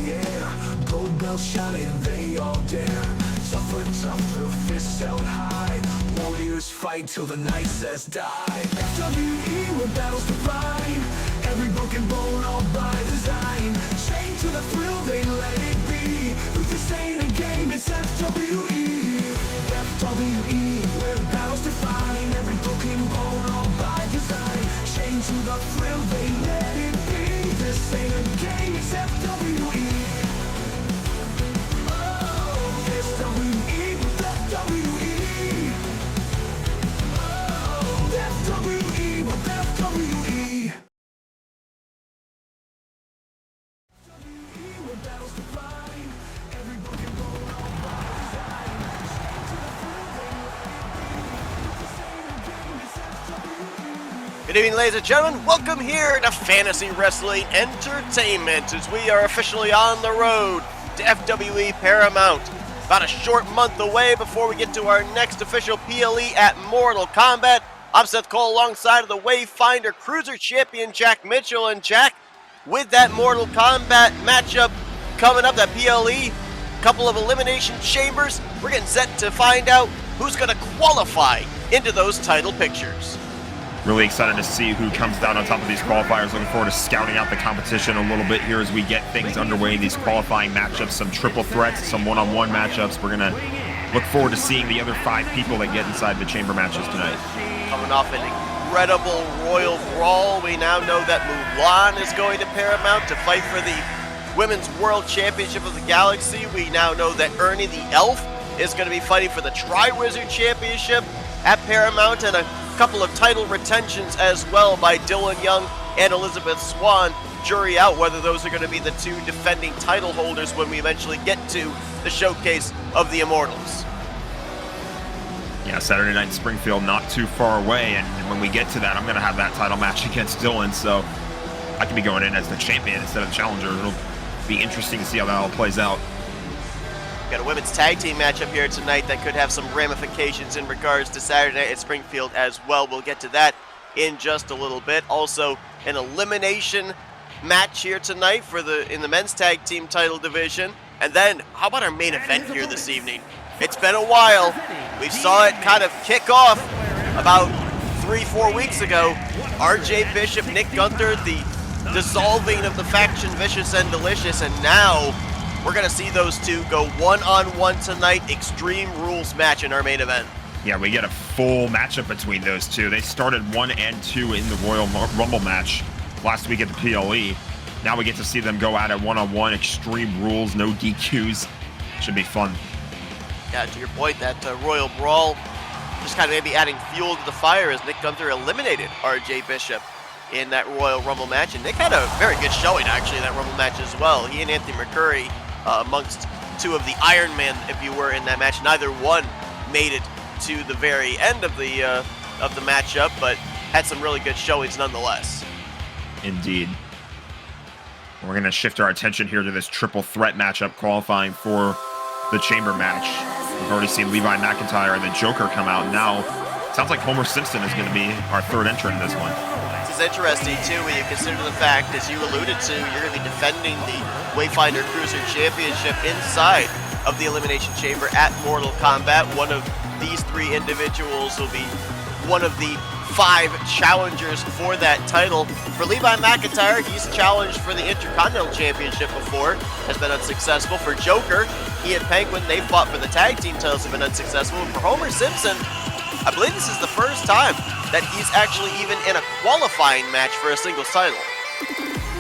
yeah. Gold bells shining, they all dare. Tougher, fists held high. Warriors fight till the night says die. FWE, where battles divine. Every broken bone, all by design. Chained to the thrill, they let it be. With this ain't a game, it's FWE. FWE, where battles define. Every broken bone, all by design. Chained to the thrill, they let it be. This ain't a game, it's FWE. Oh, FWE, FWE. Oh, FWE, FWE. Where battles define. Every broken bone, all by design. Chained to the thrill, they let it be. This ain't a game, it's FWE. Good evening, ladies and gentlemen. Welcome here to Fantasy Wrestling Entertainment as we are officially on the road to FWE Paramount. About a short month away before we get to our next official PLE at Mortal Kombat. I'm Seth Cole alongside of the Wayfinder Cruiser Champion Jack Mitchell. And Jack, with that Mortal Kombat matchup coming up, that PLE, couple of elimination chambers, we're getting set to find out who's going to qualify into those title pictures. Really excited to see who comes down on top of these qualifiers. Looking forward to scouting out the competition a little bit here as we get things underway in these qualifying matchups, some triple threats, some one-on-one matchups. We're going to look forward to seeing the other 5 people that get inside the chamber matches tonight. Coming off an incredible Royal Brawl, we now know that Mulan is going to Paramount to fight for the Women's World Championship of the Galaxy. We now know that Ernie the Elf is going to be fighting for the Tri-Wizard Championship at Paramount, and a couple of title retentions as well by Dylan Young and Elizabeth Swan. Jury out whether those are going to be the 2 defending title holders when we eventually get to the showcase of the Immortals. Yeah, Saturday night in Springfield, not too far away, and when we get to that, I'm going to have that title match against Dylan, so I can be going in as the champion instead of the challenger. It'll be interesting to see how that all plays out. Got a women's tag team matchup here tonight that could have some ramifications in regards to Saturday night at Springfield as well. We'll get to that in just a little bit. Also, an elimination match here tonight for in the men's tag team title division. And then, how about our main event here this evening? It's been a while. We saw it kind of kick off about 3-4 weeks ago. RJ Bishop, Nick Gunther, the dissolving of the faction Vicious and Delicious, and now we're going to see those 2 go one-on-one tonight. Extreme Rules match in our main event. Yeah, we get a full matchup between those 2. They started 1 and 2 in the Royal Rumble match last week at the PLE. Now we get to see them go at it one-on-one. Extreme Rules, no DQs. Should be fun. Yeah, to your point, that Royal Brawl just kind of maybe adding fuel to the fire as Nick Gunther eliminated RJ Bishop in that Royal Rumble match. And Nick had a very good showing, actually, in that Rumble match as well. He and Anthony McCurry, amongst 2 of the Iron Men, if you were, in that match. Neither one made it to the very end of the matchup, but had some really good showings nonetheless. Indeed. We're going to shift our attention here to this triple threat matchup qualifying for the chamber match. We've already seen Levi McIntyre and the Joker come out. Now, it sounds like Homer Simpson is going to be our 3rd entrant in this one. This is interesting, too, when you consider the fact, as you alluded to, you're going to be defending the Wayfinder Cruiser Championship inside of the Elimination Chamber at Mortal Kombat. One of these 3 individuals will be one of the 5 challengers for that title. For Levi McIntyre, he's challenged for the Intercontinental Championship before, has been unsuccessful. For Joker, he and Penguin, they fought for the tag team titles, have been unsuccessful. And for Homer Simpson, I believe this is the first time that he's actually even in a qualifying match for a singles title.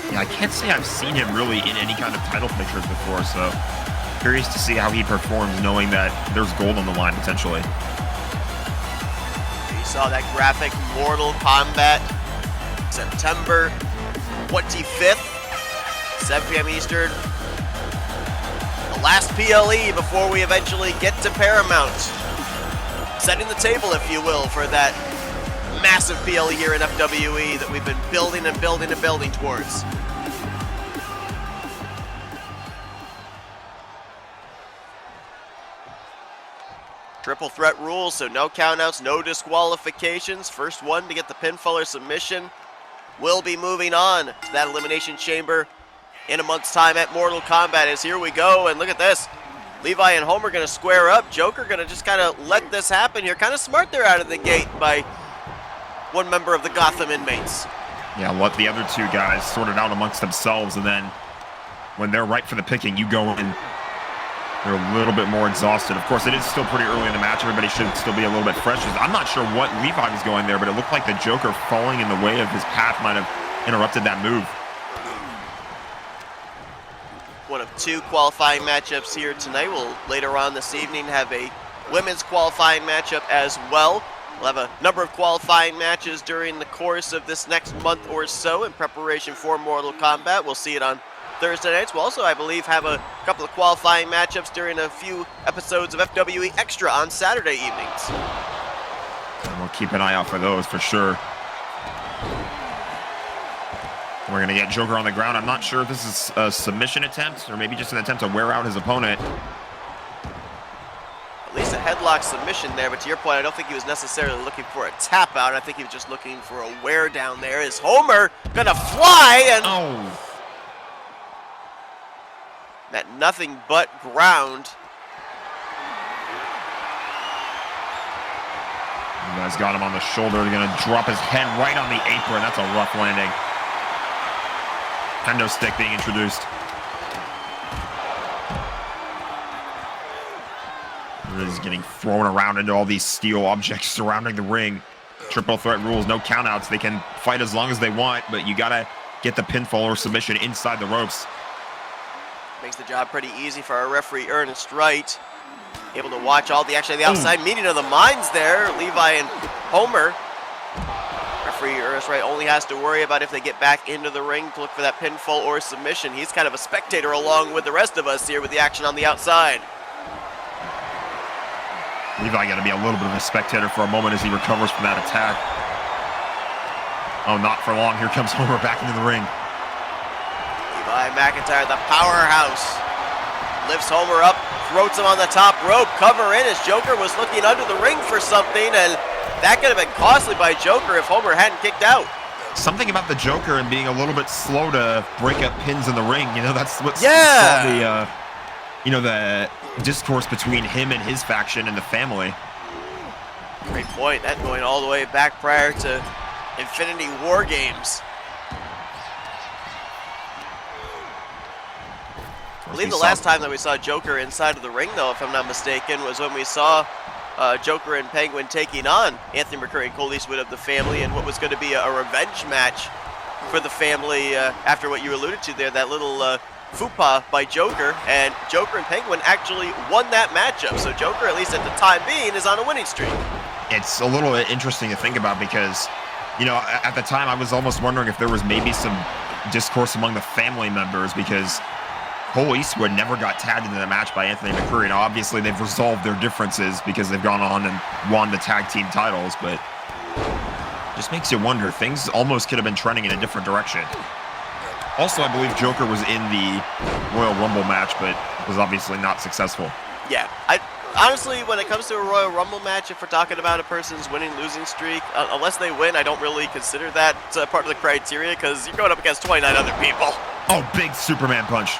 Yeah, I can't say I've seen him really in any kind of title pictures before, so curious to see how he performs knowing that there's gold on the line potentially. You saw that graphic Mortal Kombat September 25th, 7 p.m. Eastern. The last PLE before we eventually get to Paramount. Setting the table, if you will, for that massive PLE here in FWE that we've been building and building and building towards. Triple threat rules, so no countouts, no disqualifications. First one to get the pinfall or submission will be moving on to that elimination chamber in a month's time at Mortal Kombat is here we go, and look at this. Levi and Homer going to square up. Joker going to just kind of let this happen here. Kind of smart there out of the gate by one member of the Gotham inmates. Yeah, let the other two guys sort it out amongst themselves, and then when they're ripe for the picking, you go in. They're a little bit more exhausted. Of course, it is still pretty early in the match. Everybody should still be a little bit fresh. I'm not sure what Levi was going there, but it looked like the Joker falling in the way of his path might have interrupted that move. One of two qualifying matchups here tonight. We'll later on this evening have a women's qualifying matchup as well. We'll have a number of qualifying matches during the course of this next month or so in preparation for Mortal Kombat. We'll see it on Thursday nights. We'll also, I believe, have a couple of qualifying matchups during a few episodes of FWE Extra on Saturday evenings. And we'll keep an eye out for those for sure. We're going to get Joker on the ground. I'm not sure if this is a submission attempt or maybe just an attempt to wear out his opponent. At least a headlock submission there, but to your point, I don't think he was necessarily looking for a tap out. I think he was just looking for a wear down there. Is Homer going to fly and... Oh! That nothing but ground. You guys got him on the shoulder. They're going to drop his head right on the apron. That's a rough landing. Kendo stick being introduced. He's getting thrown around into all these steel objects surrounding the ring. Triple threat rules, no countouts. They can fight as long as they want, but you got to get the pinfall or submission inside the ropes. Makes the job pretty easy for our referee, Ernest Wright. Able to watch all the action on the outside. Meeting of the minds there, Levi and Homer. Referee Ernest Wright only has to worry about if they get back into the ring to look for that pinfall or submission. He's kind of a spectator along with the rest of us here with the action on the outside. Levi got to be a little bit of a spectator for a moment as he recovers from that attack. Oh, not for long. Here comes Homer back into the ring. Levi McIntyre, the powerhouse, lifts Homer up, throws him on the top rope, cover in as Joker was looking under the ring for something, and that could have been costly by Joker if Homer hadn't kicked out. Something about the Joker and being a little bit slow to break up pins in the ring. You know, that's what's the discourse between him and his faction and the family. Great point. That going all the way back prior to Infinity War Games. I believe the last time that we saw Joker inside of the ring, though, if I'm not mistaken, was when we saw Joker and Penguin taking on Anthony McCurry and Cole Eastwood of the family in what was going to be a revenge match for the family after what you alluded to there, that little faux by Joker, and Joker and Penguin actually won that matchup. So Joker, at least at the time being, is on a winning streak. It's a little interesting to think about because, you know, at the time I was almost wondering if there was maybe some discourse among the family members because Cole Eastwood never got tagged into the match by Anthony McCurry. Now, obviously, they've resolved their differences because they've gone on and won the tag team titles, but just makes you wonder. Things almost could have been trending in a different direction. Also, I believe Joker was in the Royal Rumble match, but was obviously not successful. Yeah, honestly, when it comes to a Royal Rumble match, if we're talking about a person's winning-losing streak, unless they win, I don't really consider that part of the criteria because you're going up against 29 other people. Oh, big Superman punch.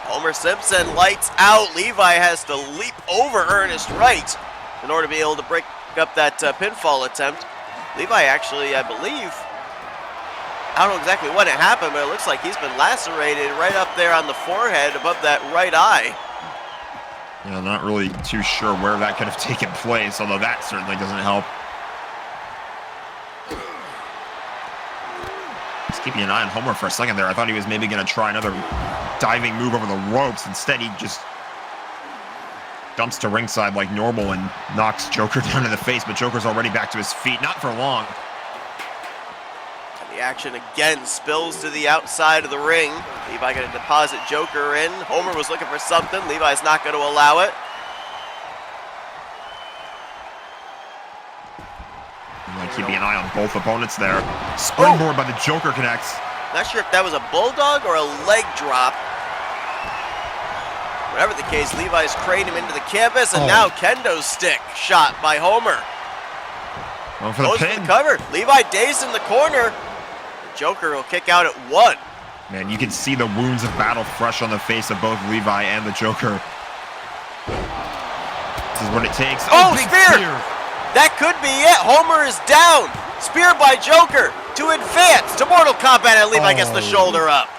Homer Simpson lights out. Levi has to leap over Ernest Wright in order to be able to break up that pinfall attempt. Levi actually, I believe, I don't know exactly when it happened, but it looks like he's been lacerated right up there on the forehead above that right eye. Yeah, not really too sure where that could have taken place, although that certainly doesn't help. Just keeping an eye on Homer for a second there. I thought he was maybe going to try another diving move over the ropes. Instead, he just dumps to ringside like normal and knocks Joker down in the face, but Joker's already back to his feet. Not for long. The action again spills to the outside of the ring. Levi going to deposit Joker in. Homer was looking for something. Levi's not going to allow it. Keeping an eye on both opponents there. Springboard by the Joker connects. Not sure if that was a bulldog or a leg drop. Whatever the case, Levi's craned him into the canvas, and now kendo stick shot by Homer. Going for the pin. The cover. Levi dazed in the corner. Joker will kick out at 1. Man, you can see the wounds of battle fresh on the face of both Levi and the Joker. This is what it takes. Oh, big spear! That could be it. Homer is down. Spear by Joker to advance to Mortal Kombat, and Levi gets the shoulder up.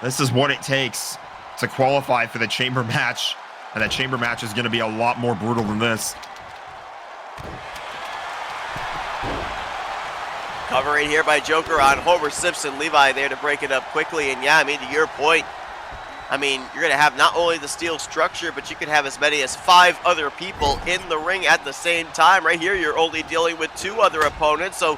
This is what it takes to qualify for the chamber match. And that chamber match is going to be a lot more brutal than this. Cover right here by Joker on Homer Simpson. Levi there to break it up quickly. And yeah, I mean, to your point, I mean, you're going to have not only the steel structure, but you could have as many as 5 other people in the ring at the same time. Right here, you're only dealing with 2 other opponents. So,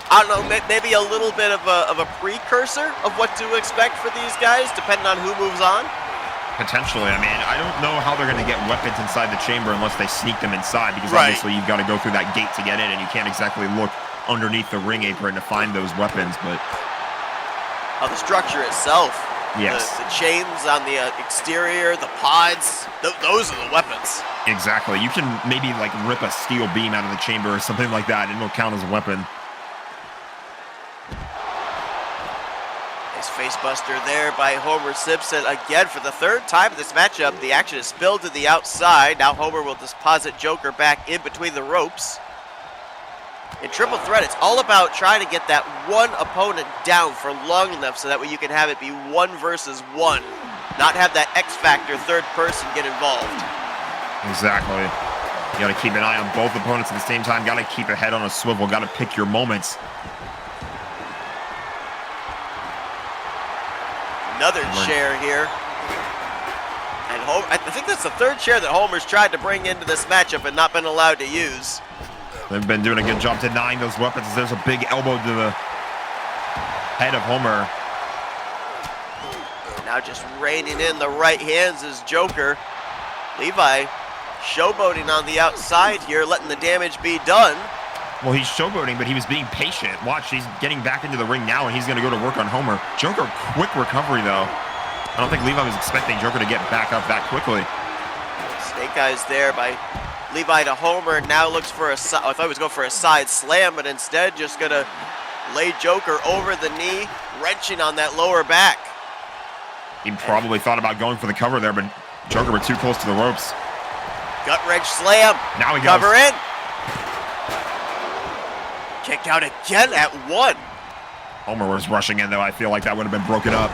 I don't know, maybe a little bit of a precursor of what to expect for these guys, depending on who moves on. Potentially. I mean, I don't know how they're going to get weapons inside the chamber unless they sneak them inside, because Right. obviously you've got to go through that gate to get in, and you can't exactly look underneath the ring apron to find those weapons, but... The structure itself. Yes. The chains on the exterior, the pods, those are the weapons. Exactly. You can maybe, like, rip a steel beam out of the chamber or something like that, and it'll count as a weapon. Nice face buster there by Homer Simpson. Again, for the 3rd time in this matchup, the action is spilled to the outside. Now Homer will deposit Joker back in between the ropes. In Triple Threat, it's all about trying to get that one opponent down for long enough so that way you can have it be 1 versus 1. Not have that X Factor 3rd person get involved. Exactly. You got to keep an eye on both opponents at the same time. Got to keep a head on a swivel. Got to pick your moments. Another chair here. And Homer, I think that's the 3rd chair that Homer's tried to bring into this matchup and not been allowed to use. They've been doing a good job denying those weapons. There's a big elbow to the head of Homer. Now just reining in the right hands is Joker. Levi showboating on the outside here, letting the damage be done. Well, he's showboating, but he was being patient. Watch, he's getting back into the ring now, and he's going to go to work on Homer. Joker, quick recovery, though. I don't think Levi was expecting Joker to get back up that quickly. Snake Eyes there by Levi to Homer. Now looks for a side. I thought he was going for a side slam, but instead just going to lay Joker over the knee, wrenching on that lower back. He probably thought about going for the cover there, but Joker were too close to the ropes. Gut wrench slam. Now he goes. Cover in. Kick out again at 1. Homer was rushing in, though. I feel like that would have been broken up.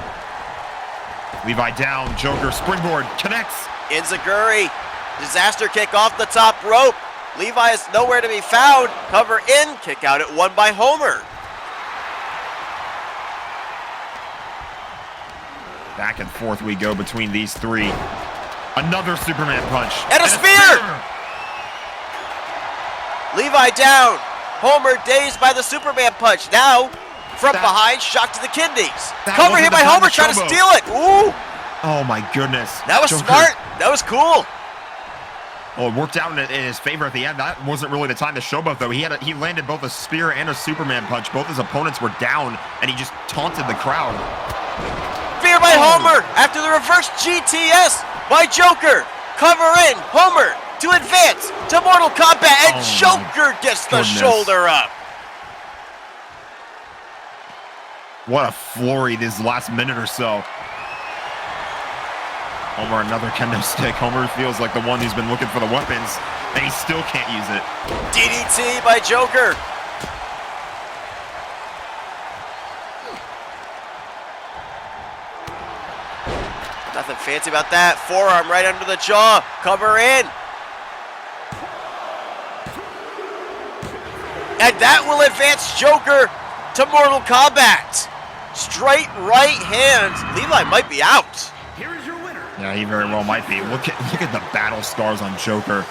Levi down. Joker springboard connects. Enziguri. Disaster kick off the top rope. Levi is nowhere to be found. Cover in. Kick out at 1 by Homer. Back and forth we go between these 3. Another Superman punch. And a spear! Levi down. Homer dazed by the Superman punch. Now, from behind, shot to the kidneys. Cover here by Homer, trying to steal it. Ooh! Oh my goodness. That was Joker. smart. That was cool. Oh, it worked out in his favor at the end. That wasn't really the time to showboat, though. He landed both a spear and a Superman punch. Both his opponents were down, and he just taunted the crowd. Spear by Homer after the reverse GTS by Joker. Cover in. Homer to advance to Mortal Kombat, and Joker gets the shoulder up. What a flurry this last minute or so. Homer, another kendo stick. Homer feels like the one who's been looking for the weapons, and he still can't use it. DDT by Joker. Nothing fancy about that. Forearm right under the jaw. Cover in. And that will advance Joker to Mortal Kombat. Straight right hands. Levi might be out. Here is your winner. Yeah, he very well might be. Look at the battle scars on Joker.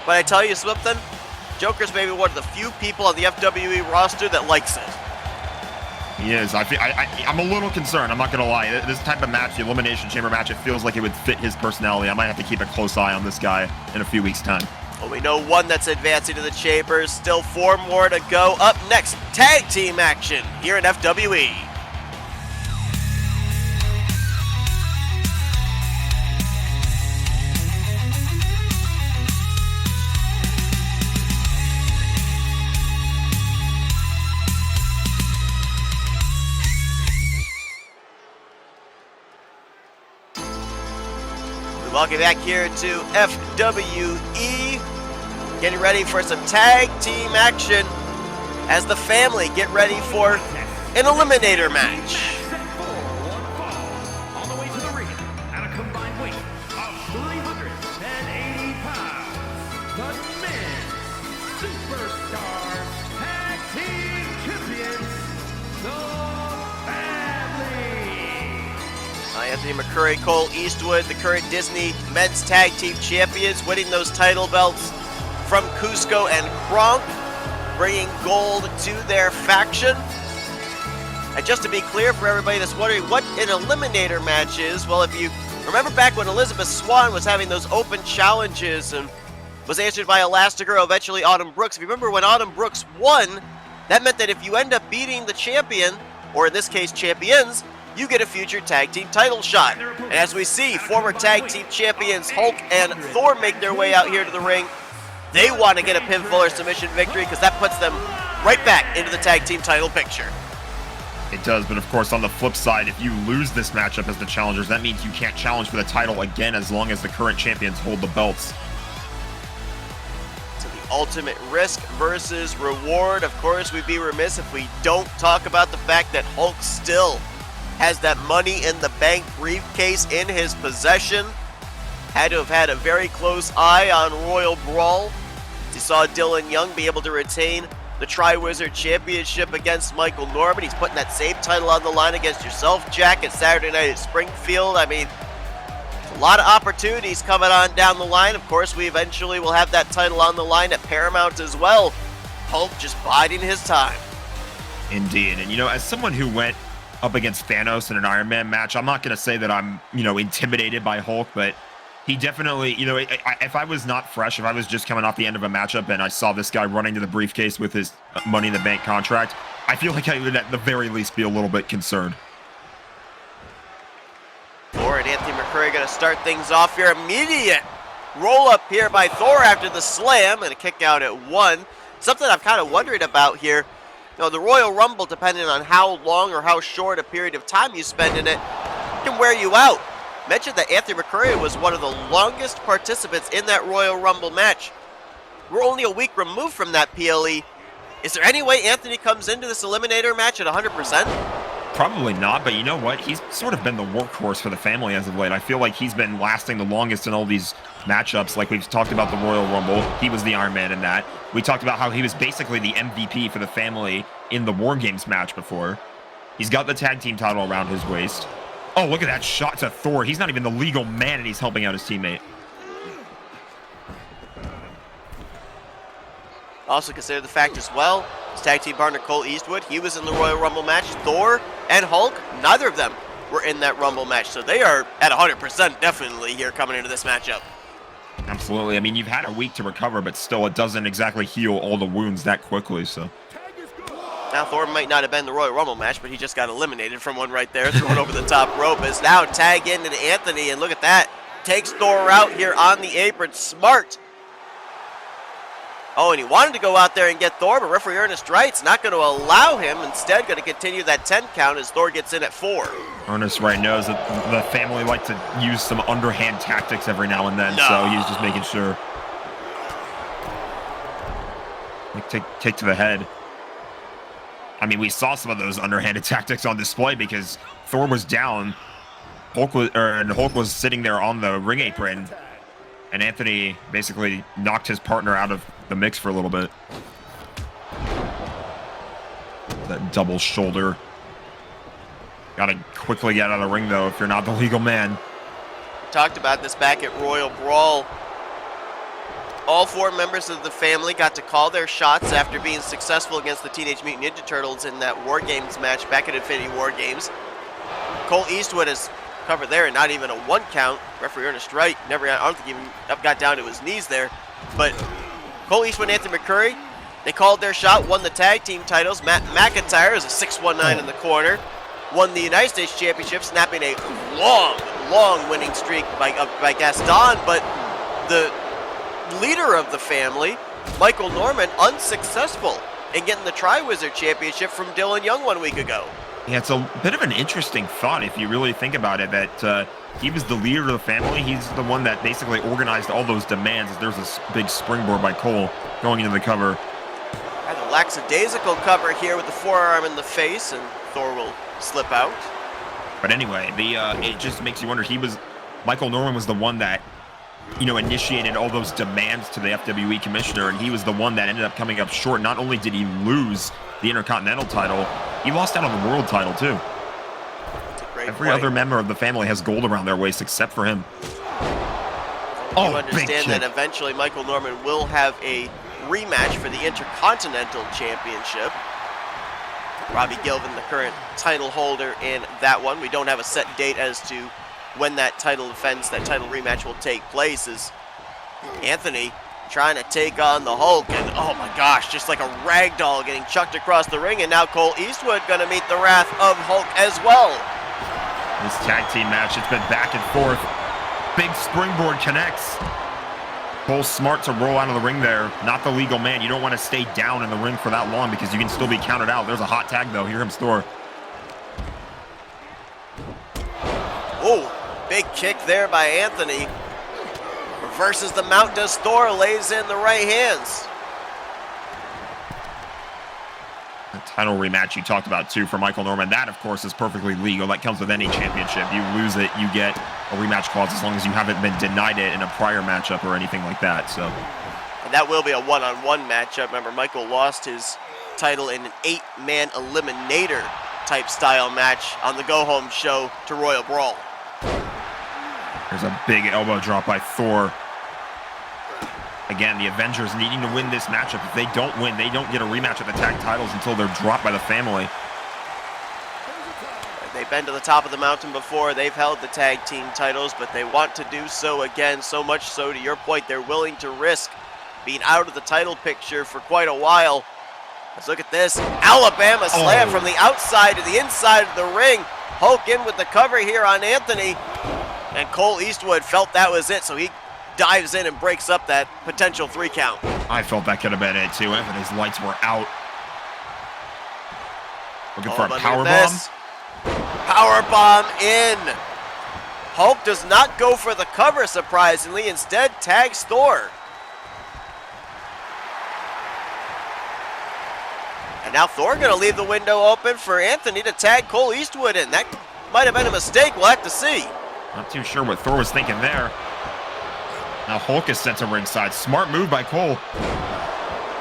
But I tell you something, Joker's maybe one of the few people on the FWE roster that likes it. He is. I'm a little concerned. I'm not going to lie. This type of match, the Elimination Chamber match, it feels like it would fit his personality. I might have to keep a close eye on this guy in a few weeks' time. Well, we know 1 that's advancing to the chambers. Still 4 more to go. Up next, tag team action here in FWE. Welcome back here to FWE. Getting ready for some tag team action as the family get ready for an eliminator match. On the way to the ring at a combined weight of 380 pounds, the men's superstar tag team champions, the family. Anthony McCurry, Cole Eastwood, the current Disney men's tag team champions, winning those title belts from Cusco and Kronk, bringing gold to their faction. And just to be clear for everybody that's wondering what an eliminator match is, well, if you remember back when Elizabeth Swann was having those open challenges and was answered by Elastigirl, eventually Autumn Brooks. If you remember when Autumn Brooks won, that meant that if you end up beating the champion, or in this case champions, you get a future tag team title shot. And as we see, former tag team champions Hulk and Thor make their way out here to the ring. They want to get a pinfall or submission victory because that puts them right back into the tag team title picture. It does, but of course, on the flip side, if you lose this matchup as the challengers, that means you can't challenge for the title again as long as the current champions hold the belts. So the ultimate risk versus reward. Of course, we'd be remiss if we don't talk about the fact that Hulk still has that Money in the Bank briefcase in his possession. Had to have had a very close eye on Royal Brawl. He saw Dylan Young be able to retain the Tri-Wizard Championship against Michael Norman. He's putting that same title on the line against yourself, Jack, at Saturday night at Springfield. I mean, a lot of opportunities coming on down the line. Of course, we eventually will have that title on the line at Paramount as well. Hulk just biding his time. Indeed. And, as someone who went up against Thanos in an Iron Man match, I'm not going to say that I'm, intimidated by Hulk, but he definitely, if I was not fresh, if I was just coming off the end of a matchup and I saw this guy running to the briefcase with his Money in the Bank contract, I feel like I would at the very least be a little bit concerned. Thor and Anthony McCurry going to start things off here. Immediate roll up here by Thor after the slam and a kick out at 1. Something I'm kind of wondering about here. The Royal Rumble, depending on how long or how short a period of time you spend in it, can wear you out. Mentioned that Anthony McCurry was one of the longest participants in that Royal Rumble match. We're only a week removed from that PLE. Is there any way Anthony comes into this eliminator match at 100%? Probably not, but you know what? He's sort of been the workhorse for the family as of late. I feel like he's been lasting the longest in all these matchups. Like we've talked about the Royal Rumble. He was the Iron Man in that. We talked about how he was basically the MVP for the family in the War Games match before. He's got the tag team title around his waist. Oh, look at that shot to Thor. He's not even the legal man, and he's helping out his teammate. Also consider the fact as well, his tag team partner Cole Eastwood, he was in the Royal Rumble match. Thor and Hulk, neither of them were in that Rumble match. So they are at 100% definitely here coming into this matchup. Absolutely. I mean, you've had a week to recover, but still it doesn't exactly heal all the wounds that quickly, so. Now Thor might not have been the Royal Rumble match, but he just got eliminated from one right there, thrown over the top rope. Is now tag into Anthony, and look at that. Takes Thor out here on the apron. Smart. Oh, and he wanted to go out there and get Thor, but referee Ernest Wright's not going to allow him. Instead, going to continue that 10 count as Thor gets in at 4. Ernest Wright knows that the family like to use some underhand tactics every now and then, so he's just making sure. Like, take to the head. I mean, we saw some of those underhanded tactics on display because Thor was down. Hulk was sitting there on the ring apron, and Anthony basically knocked his partner out of the mix for a little bit. That double shoulder. Gotta quickly get out of the ring, though, if you're not the legal man. Talked about this back at Royal Brawl. All 4 members of the family got to call their shots after being successful against the Teenage Mutant Ninja Turtles in that War Games match back at Infinity War Games. Cole Eastwood is covered there and not even a 1 count. Referee Ernest Wright I don't think even got down to his knees there. But Cole Eastwood and Anthony McCurry, they called their shot, won the tag team titles. Matt McIntyre is a 619 in the corner. Won the United States Championship, snapping a long winning streak by Gaston. But the leader of the family, Michael Norman, unsuccessful in getting the Tri-Wizard Championship from Dylan Young 1 week ago. Yeah, it's a bit of an interesting thought if you really think about it, that he was the leader of the family. He's the one that basically organized all those demands. There's a big springboard by Cole going into the cover. And the lackadaisical cover here with the forearm in the face, and Thor will slip out. But anyway, it just makes you wonder. Michael Norman was the one that, initiated all those demands to the FWE commissioner, and he was the one that ended up coming up short. Not only did he lose the Intercontinental title, he lost out on the world title too. Every other member of the family has gold around their waist except for him. You understand that eventually Michael Norman will have a rematch for the Intercontinental Championship. Robbie Gilvin, the current title holder in that one. We don't have a set date as to when that title defense, that title rematch will take place, as Anthony trying to take on the Hulk, and oh my gosh, just like a rag doll getting chucked across the ring, and now Cole Eastwood gonna meet the wrath of Hulk as well. This tag team match, it's been back and forth. Big springboard connects. Cole's smart to roll out of the ring there. Not the legal man. You don't want to stay down in the ring for that long because you can still be counted out. There's a hot tag though. Here comes Thor. Oh, big kick there by Anthony. Reverses the mount, does Thor, lays in the right hands. The title rematch you talked about too for Michael Norman. That of course is perfectly legal. That comes with any championship. You lose it, you get a rematch clause as long as you haven't been denied it in a prior matchup or anything like that. So, and that will be a one-on-one matchup. Remember, Michael lost his title in an 8-man eliminator type style match on the Go Home show to Royal Brawl. There's a big elbow drop by Thor. Again, the Avengers needing to win this matchup. If they don't win, they don't get a rematch of the tag titles until they're dropped by the family. They've been to the top of the mountain before. They've held the tag team titles, but they want to do so again, so much so, to your point, they're willing to risk being out of the title picture for quite a while. Let's look at this. Alabama slam from the outside to the inside of the ring. Hulk in with the cover here on Anthony. And Cole Eastwood felt that was it, so he dives in and breaks up that potential 3 count. I felt that could have been it too. Anthony's lights were out. Looking for a power bomb. Power bomb in. Hulk does not go for the cover, surprisingly. Instead, tags Thor. And now Thor going to leave the window open for Anthony to tag Cole Eastwood in. That might have been a mistake. We'll have to see. Not too sure what Thor was thinking there. Now Hulk is sent to ringside. Smart move by Cole.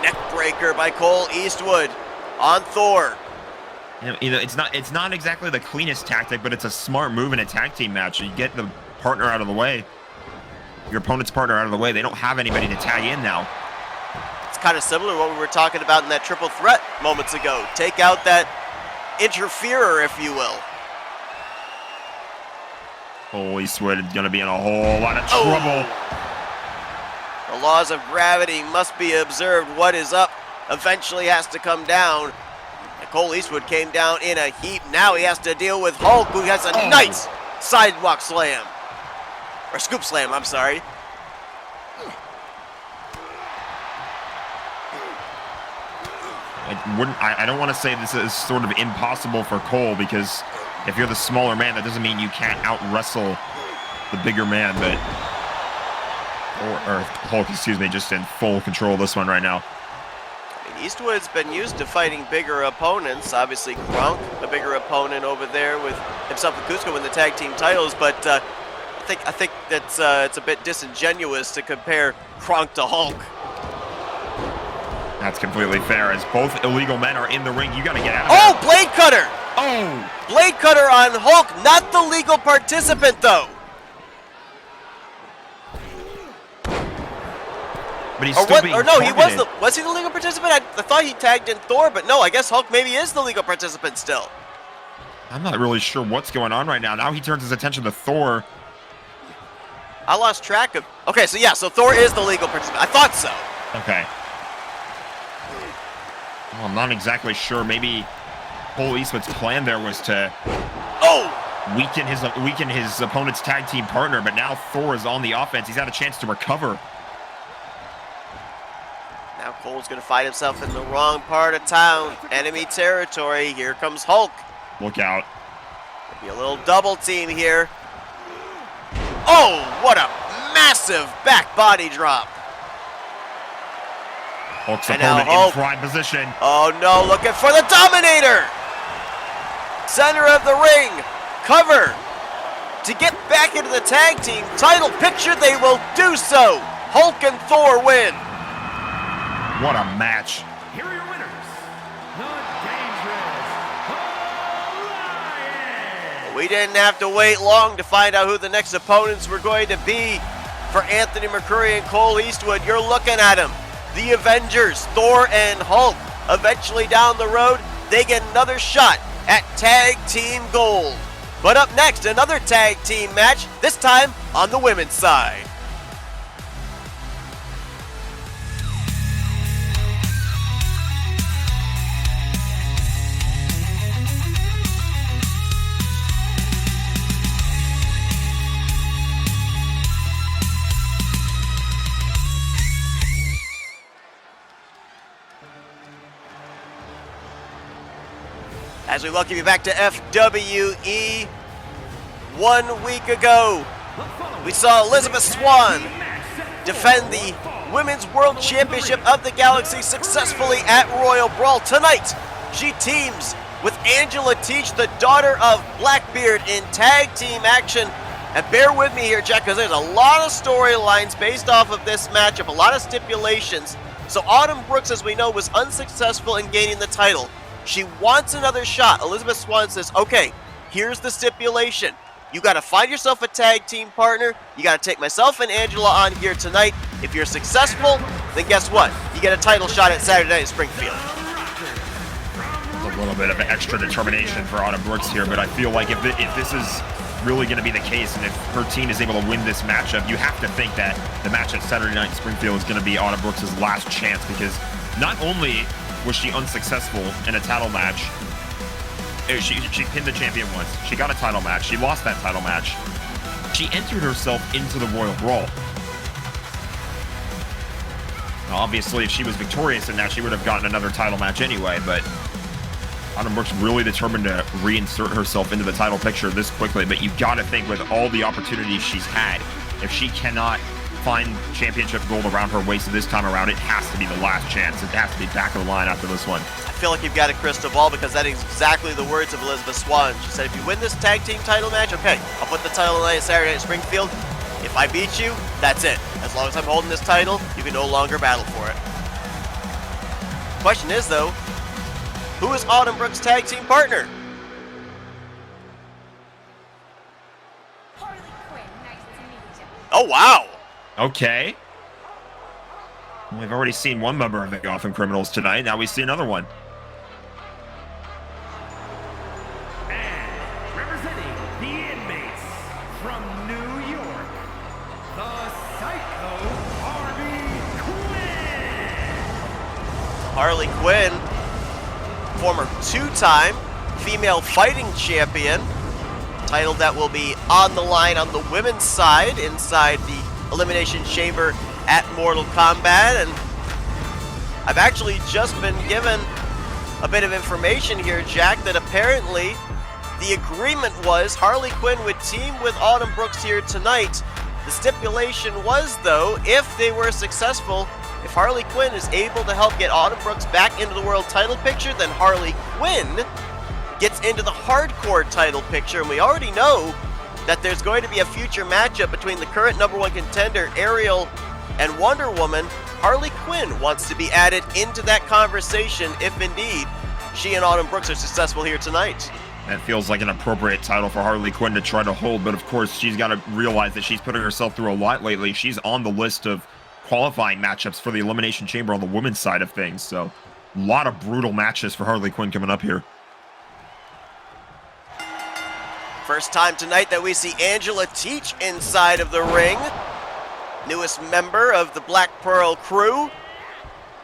Neck breaker by Cole Eastwood on Thor. It's not exactly the cleanest tactic, but it's a smart move in a tag team match. You get the partner out of the way, your opponent's partner out of the way. They don't have anybody to tag in now. It's kind of similar to what we were talking about in that triple threat moments ago. Take out that interferer, if you will. Cole Eastwood is going to be in a whole lot of trouble. The laws of gravity must be observed. What is up eventually has to come down. And Cole Eastwood came down in a heap. Now he has to deal with Hulk, who has a nice sidewalk slam. Or scoop slam, I'm sorry. I don't want to say this is sort of impossible for Cole, because if you're the smaller man, that doesn't mean you can't out-wrestle the bigger man, but... Or Hulk, excuse me, just in full control of this one right now. I mean, Eastwood's been used to fighting bigger opponents. Obviously, Gronk, a bigger opponent over there with himself and Kuzco in the tag team titles, but I think that's it's a bit disingenuous to compare Gronk to Hulk. That's completely fair. As both illegal men are in the ring, you got to get out of there. Oh, blade cutter! Oh! Blade cutter on Hulk, not the legal participant, though. But he's still being targeted. Was he the legal participant? I thought he tagged in Thor, but no, I guess Hulk maybe is the legal participant still. I'm not really sure what's going on right now. Now he turns his attention to Thor. I lost track of... Okay, so yeah, so Thor is the legal participant. I thought so. Okay. Well, I'm not exactly sure. Maybe Cole Eastwood's plan there was to weaken his opponent's tag team partner, but now Thor is on the offense. He's had a chance to recover. Now Cole's going to find himself in the wrong part of town. Enemy territory. Here comes Hulk. Look out. Be a little double team here. Oh, what a massive back body drop. Hulk's And now opponent in Hulk. prime position. Oh no, looking for the Dominator. Center of the ring. Cover. To get back into the tag team title picture, they will do so. Hulk and Thor win. What a match. Here are your winners, the Dangerous Alliance. We didn't have to wait long to find out who the next opponents were going to be for Anthony McCurry and Cole Eastwood. You're looking at them. The Avengers, Thor and Hulk. Eventually down the road, they get another shot at Tag Team Gold. But up next, another tag team match, this time on the women's side. As we welcome you back to FWE, 1 week ago, we saw Elizabeth Swann defend the Women's World Championship of the Galaxy successfully at Royal Brawl. Tonight, she teams with Angela Teach, the daughter of Blackbeard, in tag team action. And bear with me here, Jack, because there's a lot of storylines based off of this matchup, a lot of stipulations. So Autumn Brooks, as we know, was unsuccessful in gaining the title. She wants another shot. Elizabeth Swann says, okay, here's the stipulation. You got to find yourself a tag team partner. You got to take myself and Angela on here tonight. If you're successful, then guess what? You get a title shot at Saturday night in Springfield. A little bit of extra determination for Autumn Brooks here, but I feel like if this is really going to be the case, and if her team is able to win this matchup, you have to think that the match at Saturday night in Springfield is going to be Autumn Brooks' last chance, because not only was she unsuccessful in a title match, she pinned the champion once, she got a title match, she lost that title match, she entered herself into the Royal Brawl. Now, obviously, if she was victorious in that, she would have gotten another title match anyway, but Autumn Brooks really determined to reinsert herself into the title picture this quickly. But you got to think, with all the opportunities she's had, if she cannot find championship gold around her waist this time around, it has to be the last chance. It has to be back of the line after this one. I feel like you've got a crystal ball, because that is exactly the words of Elizabeth Swann. She said, if you win this tag team title match, okay, I'll put the title on Saturday at Springfield. If I beat you, that's it. As long as I'm holding this title, you can no longer battle for it. Question is, though, who is Autumn Brooks' tag team partner? Harley Quinn, nice to meet you. Oh, wow. Okay. We've already seen one member of the Gotham Criminals tonight. Now we see another one. And representing the inmates from New York, the Psycho Harley Harley Quinn. Quinn, former two-time female fighting champion, title that will be on the line on the women's side inside the Elimination Chamber at Mortal Kombat. And I've actually just been given a bit of information here, Jack, that apparently the agreement was Harley Quinn would team with Autumn Brooks here tonight. The stipulation was, though, if they were successful, if Harley Quinn is able to help get Autumn Brooks back into the world title picture, then Harley Quinn gets into the hardcore title picture. And we already know that there's going to be a future matchup between the current #1 contender, Ariel, and Wonder Woman. Harley Quinn wants to be added into that conversation if indeed she and Autumn Brooks are successful here tonight. That feels like an appropriate title for Harley Quinn to try to hold, but of course she's got to realize that she's putting herself through a lot lately. She's on the list of qualifying matchups for the Elimination Chamber on the women's side of things, so a lot of brutal matches for Harley Quinn coming up here. First time tonight that we see Angela Teach inside of the ring. Newest member of the Black Pearl crew.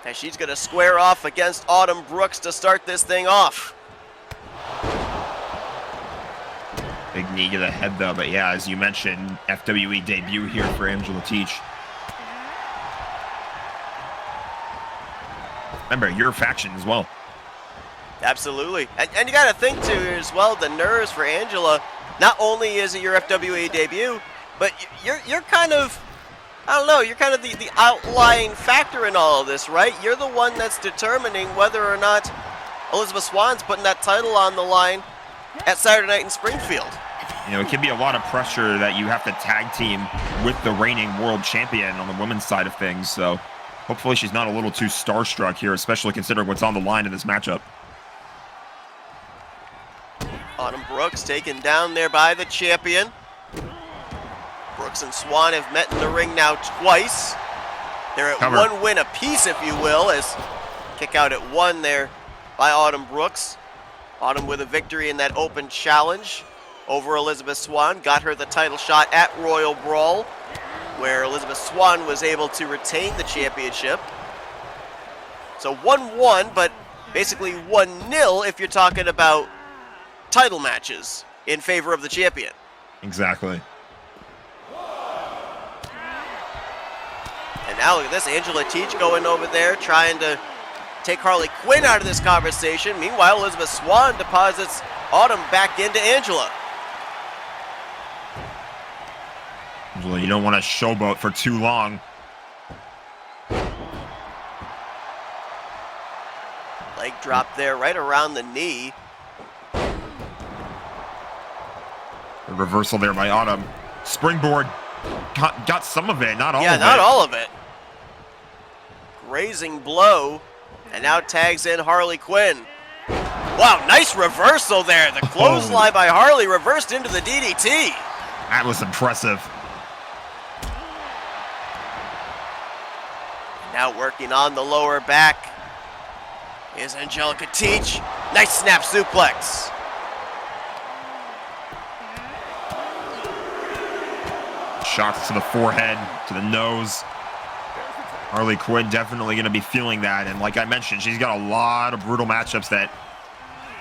And she's going to square off against Autumn Brooks to start this thing off. Big knee to the head though, but yeah, as you mentioned, FWE debut here for Angela Teach. Remember, your faction as well. Absolutely. And you got to think, too, as well, the nerves for Angela. Not only is it your FWA debut, but you're kind of, I don't know, you're kind of the outlying factor in all of this, right? You're the one that's determining whether or not Elizabeth Swan's putting that title on the line at Saturday Night in Springfield. You know, it can be a lot of pressure that you have to tag team with the reigning world champion on the women's side of things. So hopefully she's not a little too starstruck here, especially considering what's on the line in this matchup. Autumn Brooks taken down there by the champion. Brooks and Swan have met in the ring now twice. They're at Cover. 1 win apiece, if you will, as kick out at 1 there by Autumn Brooks. Autumn with a victory in that open challenge over Elizabeth Swan. Got her the title shot at Royal Brawl, where Elizabeth Swan was able to retain the championship. So 1-1, but basically 1-0 if you're talking about title matches in favor of the champion. Exactly. And now look at this, Angela Teach going over there trying to take Harley Quinn out of this conversation. Meanwhile, Elizabeth Swan deposits Autumn back into Angela. Angela, you don't want to showboat for too long. Leg drop there right around the knee. A reversal there by Autumn. Springboard got some of it, not all of it. Yeah, not all of it. Grazing blow, and now tags in Harley Quinn. Wow, nice reversal there. The clothesline by Harley reversed into the DDT. That was impressive. Now working on the lower back is Angelica Teach. Nice snap suplex. Shots to the forehead, to the nose. Harley Quinn definitely going to be feeling that. And like I mentioned, she's got a lot of brutal matchups that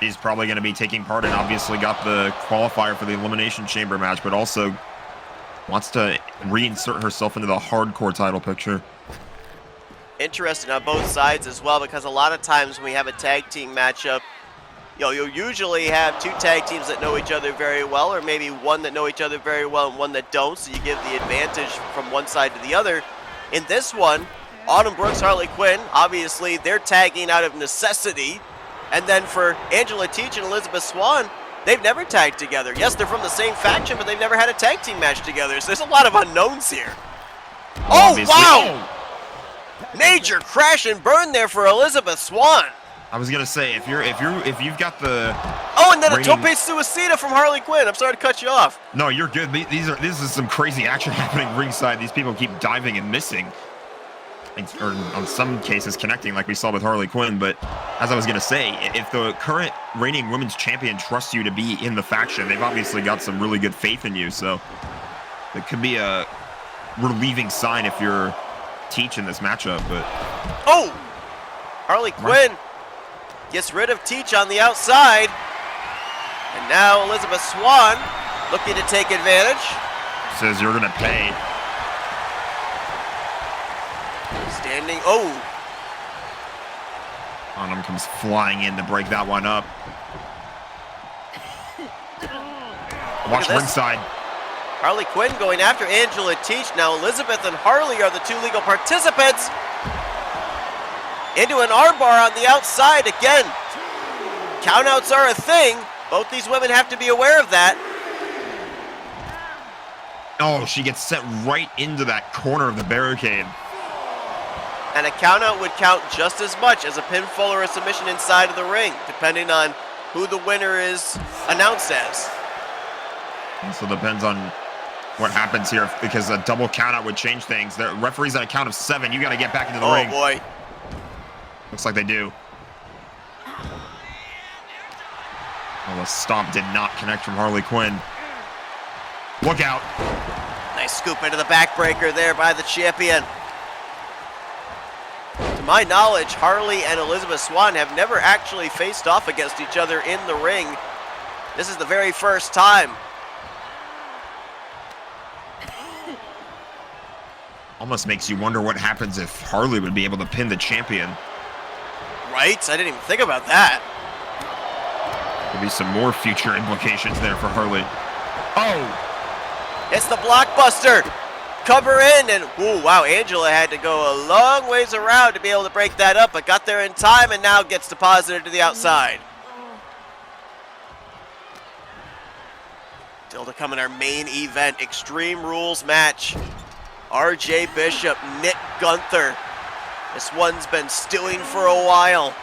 she's probably going to be taking part in. Obviously got the qualifier for the Elimination Chamber match, but also wants to reinsert herself into the hardcore title picture. Interesting on both sides as well, because a lot of times when we have a tag team matchup, you'll usually have 2 tag teams that know each other very well, or maybe one that know each other very well and one that don't, so you give the advantage from one side to the other. In this one, Autumn Brooks, Harley Quinn, obviously they're tagging out of necessity. And then for Angela Teach and Elizabeth Swan, they've never tagged together. Yes, they're from the same faction, but they've never had a tag team match together, so there's a lot of unknowns here. Oh, Obviously. wow! Major crash and burn there for Elizabeth Swan. I was gonna say if you've got the Oh, and then a reigning- tope suicida from Harley Quinn. I'm sorry to cut you off. No, you're good. This is some crazy action happening ringside. These people keep diving and missing, or in some cases connecting, like we saw with Harley Quinn. But as I was gonna say, if the current reigning women's champion trusts you to be in the faction, they've obviously got some really good faith in you. So it could be a relieving sign if you're Teach in this matchup. But Oh! Harley Quinn gets rid of Teach on the outside. And now Elizabeth Swan looking to take advantage. says you're gonna pay. Standing, oh! Autumn comes flying in to break that one up. Watch this. ringside. Harley Quinn going after Angela Teach. Now Elizabeth and Harley are the 2 legal participants. Into an armbar on the outside again. Countouts are a thing. Both these women have to be aware of that. Oh, she gets sent right into that corner of the barricade. And a countout would count just as much as a pinfall or a submission inside of the ring, depending on who the winner is announced as. Also depends on what happens here, because a double countout would change things. The referee's at a count of 7. You got to get back into the ring. Oh boy. Looks like they do. Well, the stomp did not connect from Harley Quinn. Look out. Nice scoop into the backbreaker there by the champion. To my knowledge, Harley and Elizabeth Swan have never actually faced off against each other in the ring. This is the very first time. Almost makes you wonder what happens if Harley would be able to pin the champion. Right? I didn't even think about that. Maybe some more future implications there for Harley. Oh! It's the blockbuster. Cover in, and ooh, wow, Angela had to go a long ways around to be able to break that up, but got there in time and now gets deposited to the outside. Still to come in our main event, Extreme Rules match. RJ Bishop, Nick Gunther. This one's been stewing for a while,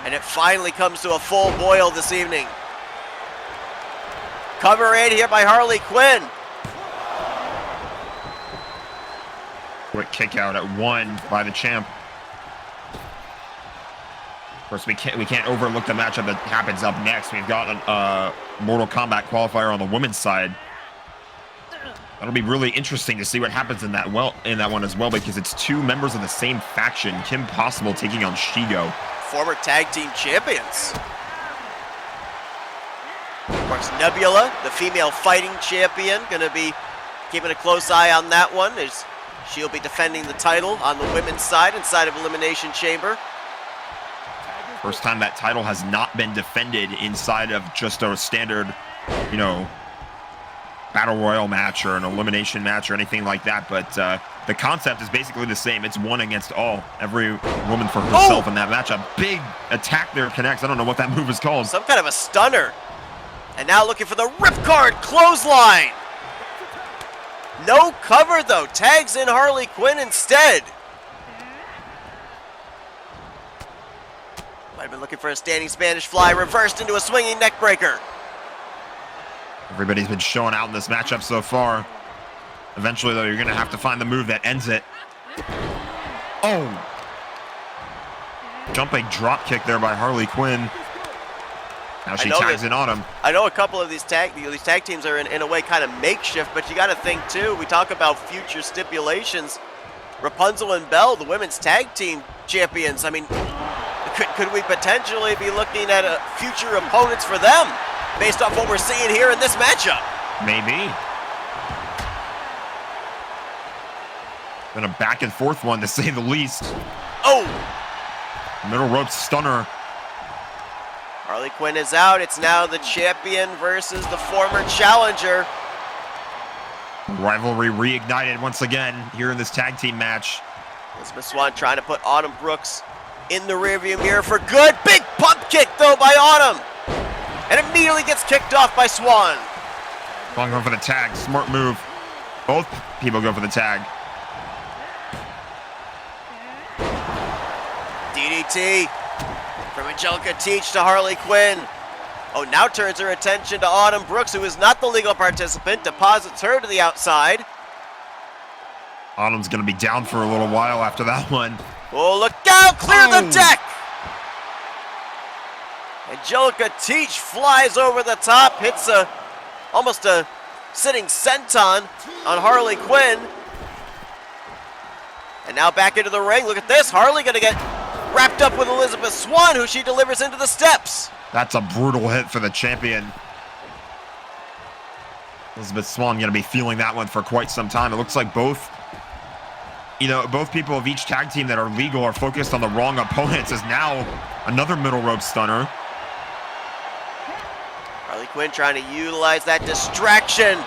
and it finally comes to a full boil this evening. Cover in here by Harley Quinn. Quick kick out at 1 by the champ. Of course, we can't overlook the matchup that happens up next. We've got a Mortal Kombat qualifier on the women's side. That'll be really interesting to see what happens in that one as well, because it's 2 members of the same faction. Kim Possible taking on Shigo. Former tag team champions. Of course, Nebula, the female fighting champion, gonna be keeping a close eye on that one. She'll be defending the title on the women's side inside of Elimination Chamber. First time that title has not been defended inside of just a standard, you know, battle royal match or an elimination match or anything like that. But the concept is basically the same. It's 1 against all. Every woman for herself in that matchup. Big attack there connects. I don't know what that move is called. Some kind of a stunner. And now looking for the ripcord clothesline. No cover though, tags in Harley Quinn instead. Might have been looking for a standing Spanish fly, reversed into a swinging neck breaker. Everybody's been showing out in this matchup so far. Eventually though, you're gonna have to find the move that ends it. Oh! Jumping drop kick there by Harley Quinn. Now she tags in on him. I know a couple of these tag teams are in a way kind of makeshift, but you got to think too. We talk about future stipulations. Rapunzel and Belle, the women's tag team champions. I mean, could we potentially be looking at future opponents for them based off what we're seeing here in this matchup? Maybe. Been a back and forth one to say the least. Oh! Middle rope stunner. Harley Quinn is out. It's now the champion versus the former challenger. Rivalry reignited once again here in this tag team match. Elizabeth Swann trying to put Autumn Brooks in the rearview mirror for good. Big pump kick though by Autumn. And immediately gets kicked off by Swann. Swann going for the tag. Smart move. Both people go for the tag. DDT. From Angelica Teach to Harley Quinn. Oh, now turns her attention to Autumn Brooks, who is not the legal participant, deposits her to the outside. Autumn's going to be down for a little while after that one. Oh, look out! Clear the deck! Angelica Teach flies over the top, hits almost a sitting senton on Harley Quinn. And now back into the ring. Look at this. Harley going to get wrapped up with Elizabeth Swann, who she delivers into the steps. That's a brutal hit for the champion. Elizabeth Swann going to be feeling that one for quite some time. It looks like both people of each tag team that are legal are focused on the wrong opponents, as now another middle rope stunner. Harley Quinn trying to utilize that distraction.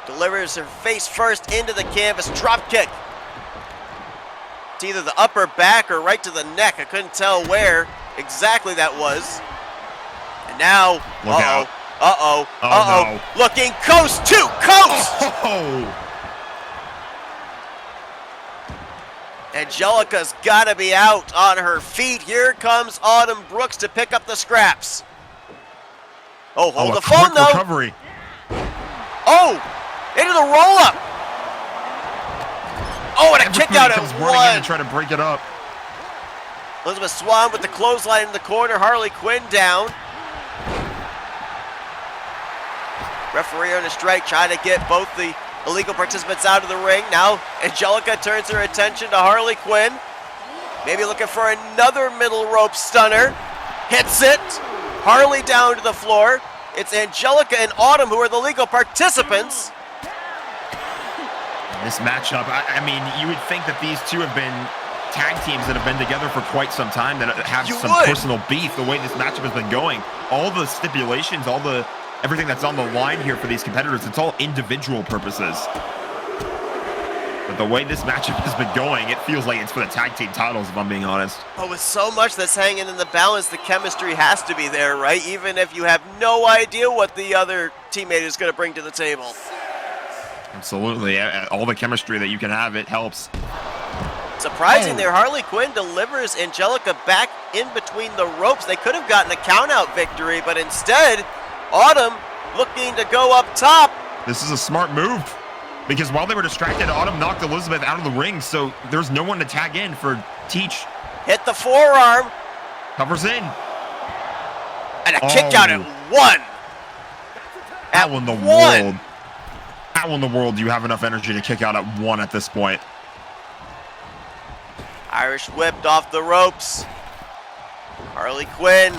Delivers her face first into the canvas. Drop kick. It's either the upper back or right to the neck. I couldn't tell where exactly that was. And now, Look out. No. Looking coast to coast. Oh! Angelica's got to be out on her feet. Here comes Autumn Brooks to pick up the scraps. Oh, hold the phone though. Recovery. Oh, into the roll-up. Oh, and a kick out at comes running in one. and try to break it up. Elizabeth Swann with the clothesline in the corner. Harley Quinn down. Referee on a strike trying to get both the illegal participants out of the ring. Now Angelica turns her attention to Harley Quinn. Maybe looking for another middle rope stunner. Hits it. Harley down to the floor. It's Angelica and Autumn who are the legal participants. This matchup, I mean, you would think that these two have been tag teams that have been together for quite some time that have You some would. personal beef. The way this matchup has been going, all the stipulations, everything that's on the line here for these competitors, it's all individual purposes. But the way this matchup has been going, it feels like it's for the tag team titles, if I'm being honest. Oh, with so much that's hanging in the balance, the chemistry has to be there, right? Even if you have no idea what the other teammate is going to bring to the table. Absolutely. All the chemistry that you can have, it helps. Surprising there, Harley Quinn delivers Angelica back in between the ropes. They could have gotten a count-out victory, but instead, Autumn looking to go up top. This is a smart move. Because while they were distracted, Autumn knocked Elizabeth out of the ring, so there's no one to tag in for Teach. Hit the forearm. Covers in. And a kick out at 1. How in the world? How in the world do you have enough energy to kick out at 1 at this point? Irish whipped off the ropes. Harley Quinn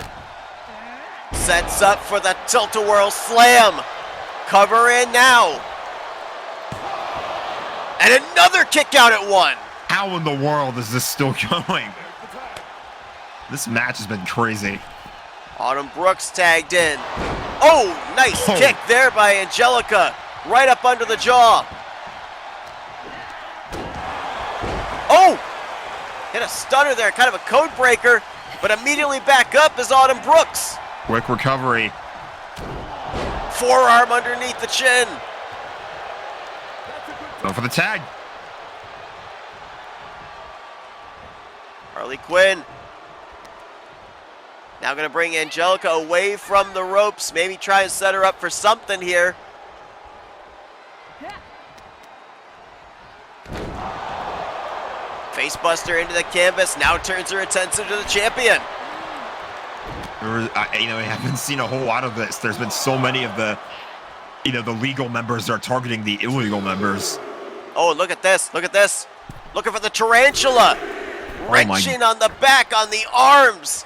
sets up for the tilt-a-whirl slam. Cover in now. And another kick out at 1. How in the world is this still going? This match has been crazy. Autumn Brooks tagged in. Oh, nice kick there by Angelica. Right up under the jaw. Oh! Hit a stunner there, kind of a code breaker, but immediately back up is Autumn Brooks. Quick recovery. Forearm underneath the chin. Go for the tag. Harley Quinn. Now going to bring Angelica away from the ropes. Maybe try and set her up for something here. Facebuster into the canvas. Now turns her attention to the champion. I haven't seen a whole lot of this. There's been so many of the, the legal members are targeting the illegal members. Oh, look at this. Look at this. Looking for the tarantula. Wrenching on the back, on the arms.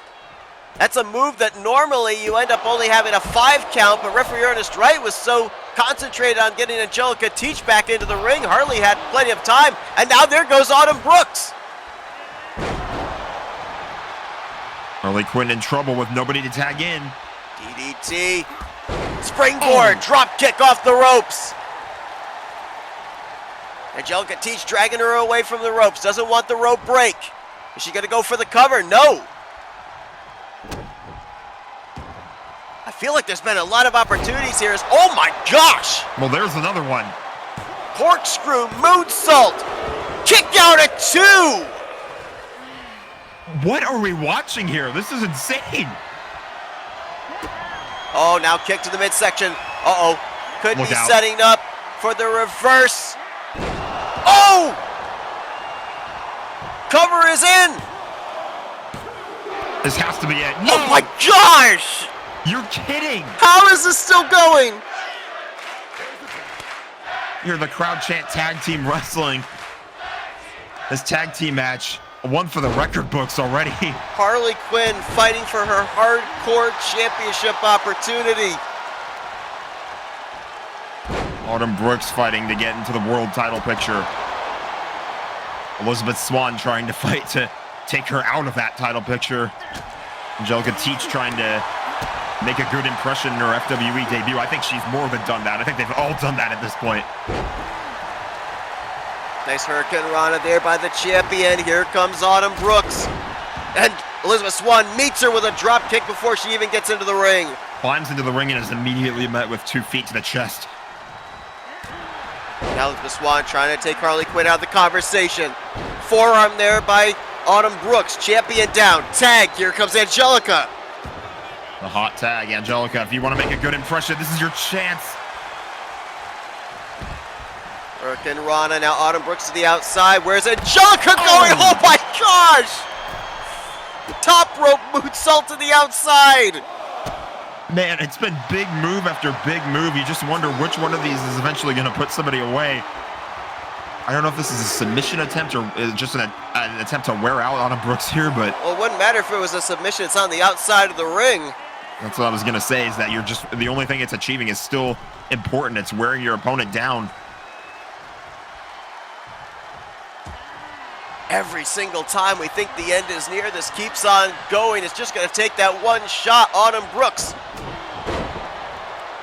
That's a move that normally you end up only having a 5 count, but referee Ernest Wright was so concentrated on getting Angelica Teach back into the ring. Harley had plenty of time, and now there goes Autumn Brooks. Harley Quinn in trouble with nobody to tag in. DDT. Springboard. Drop kick off the ropes. Angelica Teach dragging her away from the ropes. Doesn't want the rope break. Is she going to go for the cover? No. I feel like there's been a lot of opportunities here. Oh my gosh! Well, there's another one. Corkscrew moonsault. Kick out at 2. What are we watching here? This is insane. Oh, now kick to the midsection. Uh-oh. Could Look be out. setting up for the reverse. Oh! Cover is in. This has to be it. No! Oh my gosh! You're kidding! How is this still going? Hear the crowd chant tag team wrestling. This tag team match, one for the record books already. Harley Quinn fighting for her hardcore championship opportunity. Autumn Brooks fighting to get into the world title picture. Elizabeth Swan trying to fight to take her out of that title picture. Angelica Teach trying to make a good impression in her FWE debut. I think she's more than done that. I think they've all done that at this point. Nice Hurricane Rana there by the champion. Here comes Autumn Brooks. And Elizabeth Swan meets her with a drop kick before she even gets into the ring. Climbs into the ring and is immediately met with 2 feet to the chest. Now Elizabeth Swan trying to take Harley Quinn out of the conversation. Forearm there by Autumn Brooks. Champion down. Tag. Here comes Angelica. The hot tag, Angelica. If you want to make a good impression, this is your chance. Hurricane Rana. Now Autumn Brooks to the outside. Where's Angelica going? Oh my gosh! Top rope moonsault to the outside. Man, it's been big move after big move. You just wonder which one of these is eventually going to put somebody away. I don't know if this is a submission attempt or just an attempt to wear out Autumn Brooks here, but... Well, it wouldn't matter if it was a submission. It's on the outside of the ring. That's what I was going to say, is that you're just... The only thing it's achieving is still important. It's wearing your opponent down. Every single time we think the end is near, this keeps on going. It's just going to take that one shot. Autumn Brooks.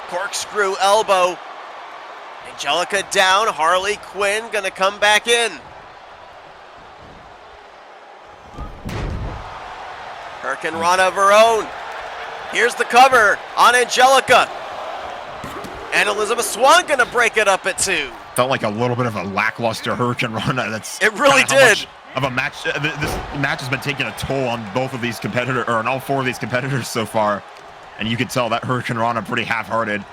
Corkscrew elbow. Angelica down. Harley Quinn going to come back in. Hurricane Rana of her own. Here's the cover on Angelica. And Elizabeth Swan going to break it up at 2. Felt like a little bit of a lackluster Hurricane Rana. It really kinda how did. much of a match. This match has been taking a toll on both of these competitors, or on all 4 of these competitors so far. And you could tell that Hurricane Rana pretty half-hearted.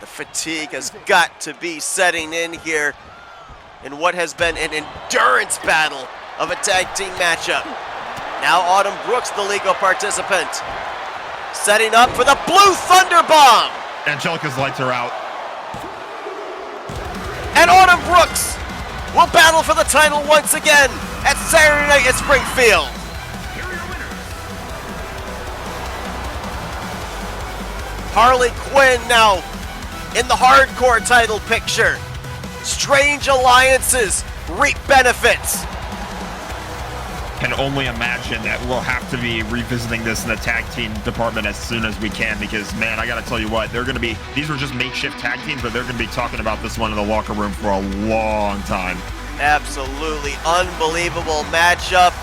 The fatigue has got to be setting in here in what has been an endurance battle of a tag team matchup. Now Autumn Brooks, the legal participant, setting up for the Blue Thunder Bomb. Angelica's lights are out. And Autumn Brooks will battle for the title once again at Saturday Night at Springfield. Here are your winners. Harley Quinn now in the hardcore title picture. Strange alliances reap benefits. Can only imagine that we'll have to be revisiting this in the tag team department as soon as we can, because man, I gotta tell you what, these were just makeshift tag teams, but they're gonna be talking about this one in the locker room for a long time. Absolutely unbelievable matchup.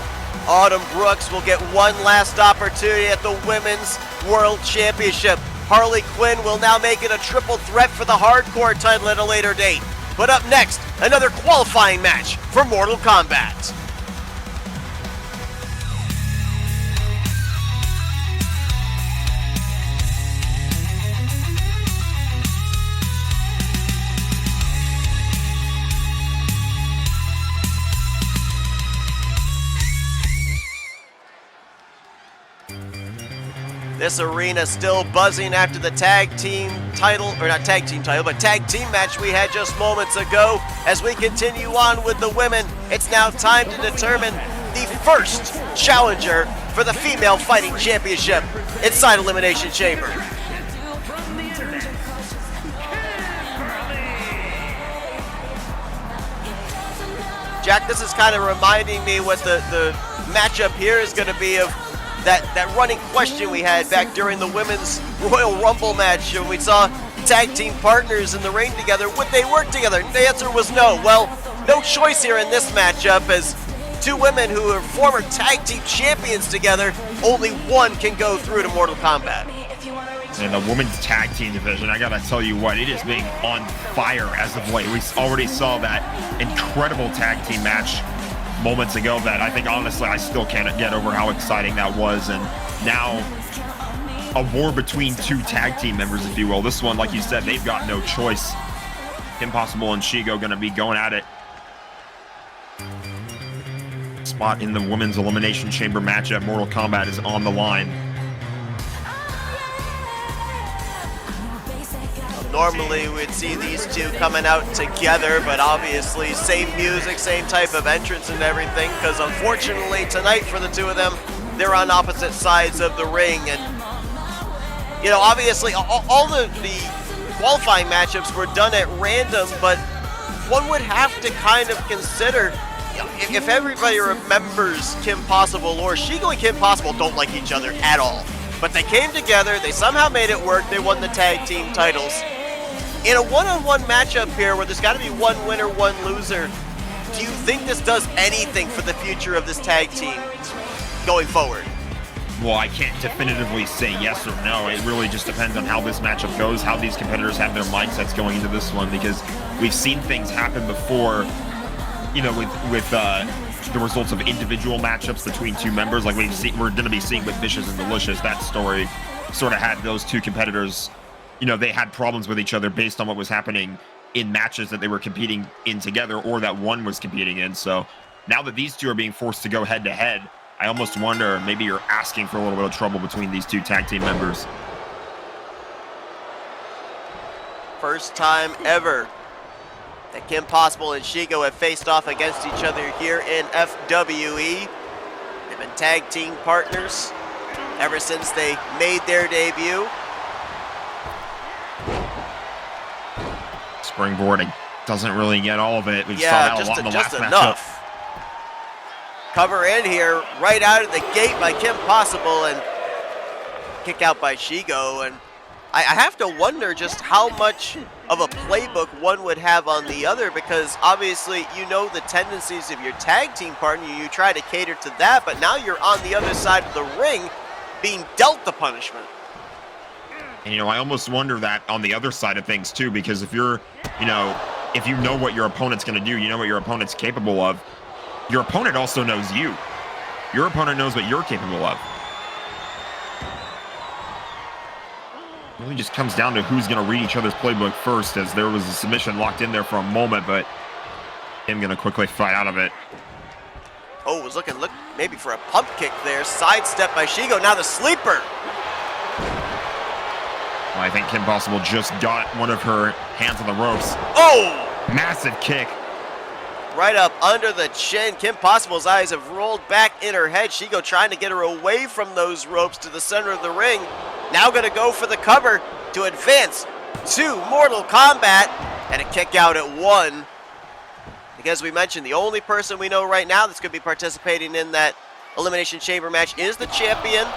Autumn Brooks will get one last opportunity at the Women's World Championship. Harley Quinn will now make it a triple threat for the hardcore title at a later date. But up next, another qualifying match for Mortal Kombat. This arena still buzzing after the tag team title, or not tag team title, but tag team match we had just moments ago. As we continue on with the women, it's now time to determine the first challenger for the Female Fighting Championship inside Elimination Chamber. From the internet, Kimberly. Jack, this is kind of reminding me what the matchup here is going to be of that running question we had back during the Women's Royal Rumble match when we saw tag team partners in the ring together. Would they work together? The answer was no. Well, no choice here in this matchup, as 2 women who are former tag team champions together, only one can go through to Mortal Kombat. And the women's tag team division, I gotta tell you what, it is being on fire as of late. We already saw that incredible tag team match moments ago that I think, honestly, I still can't get over how exciting that was. And now a war between 2 tag team members, if you will. This one, like you said, they've got no choice. Kim Possible and Shigo gonna be going at it. Spot in the women's elimination chamber match at Mortal Kombat is on the line. Normally we'd see these 2 coming out together, but obviously same music, same type of entrance and everything, because unfortunately tonight for the 2 of them, they're on opposite sides of the ring. And you know, obviously all the qualifying matchups were done at random, but one would have to kind of consider, if everybody remembers Kim Possible, or Shigo and Kim Possible don't like each other at all, but they came together, they somehow made it work, they won the tag team titles. In a one-on-one matchup here where there's got to be one winner, one loser, do you think this does anything for the future of this tag team going forward? Well, I can't definitively say yes or no. It really just depends on how this matchup goes, how these competitors have their mindsets going into this one, because we've seen things happen before, you know, with the results of individual matchups between 2 members. Like we're going to be seeing with Vicious and Delicious. That story sort of had those 2 competitors, you know, they had problems with each other based on what was happening in matches that they were competing in together, or that one was competing in. So now that these 2 are being forced to go head to head, I almost wonder maybe you're asking for a little bit of trouble between these 2 tag team members. First time ever that Kim Possible and Shigo have faced off against each other here in FWE. They've been tag team partners ever since they made their debut. Springboard Doesn't really get all of it. We saw Yeah, that a lot in the just last matchup. enough. Cover in here, right out of the gate by Kim Possible, and kick out by Shigo. And I have to wonder just how much of a playbook one would have on the other, because obviously you know the tendencies of your tag team partner. You try to cater to that, but now you're on the other side of the ring being dealt the punishment. And, I almost wonder that on the other side of things, too, because if you're, if you know what your opponent's going to do, you know what your opponent's capable of, your opponent also knows you. Your opponent knows what you're capable of. It really just comes down to who's going to read each other's playbook first, as there was a submission locked in there for a moment, but Kim going to quickly fight out of it. Oh, was looking maybe for a pump kick there. Sidestep by Shigo. Now the sleeper. Well, I think Kim Possible just got one of her hands on the ropes. Oh! Massive kick. Right up under the chin. Kim Possible's eyes have rolled back in her head. Shigo trying to get her away from those ropes to the center of the ring. Now going to go for the cover to advance to Mortal Kombat. And a kick out at 1. Because we mentioned, the only person we know right now that's going to be participating in that Elimination Chamber match is the champion,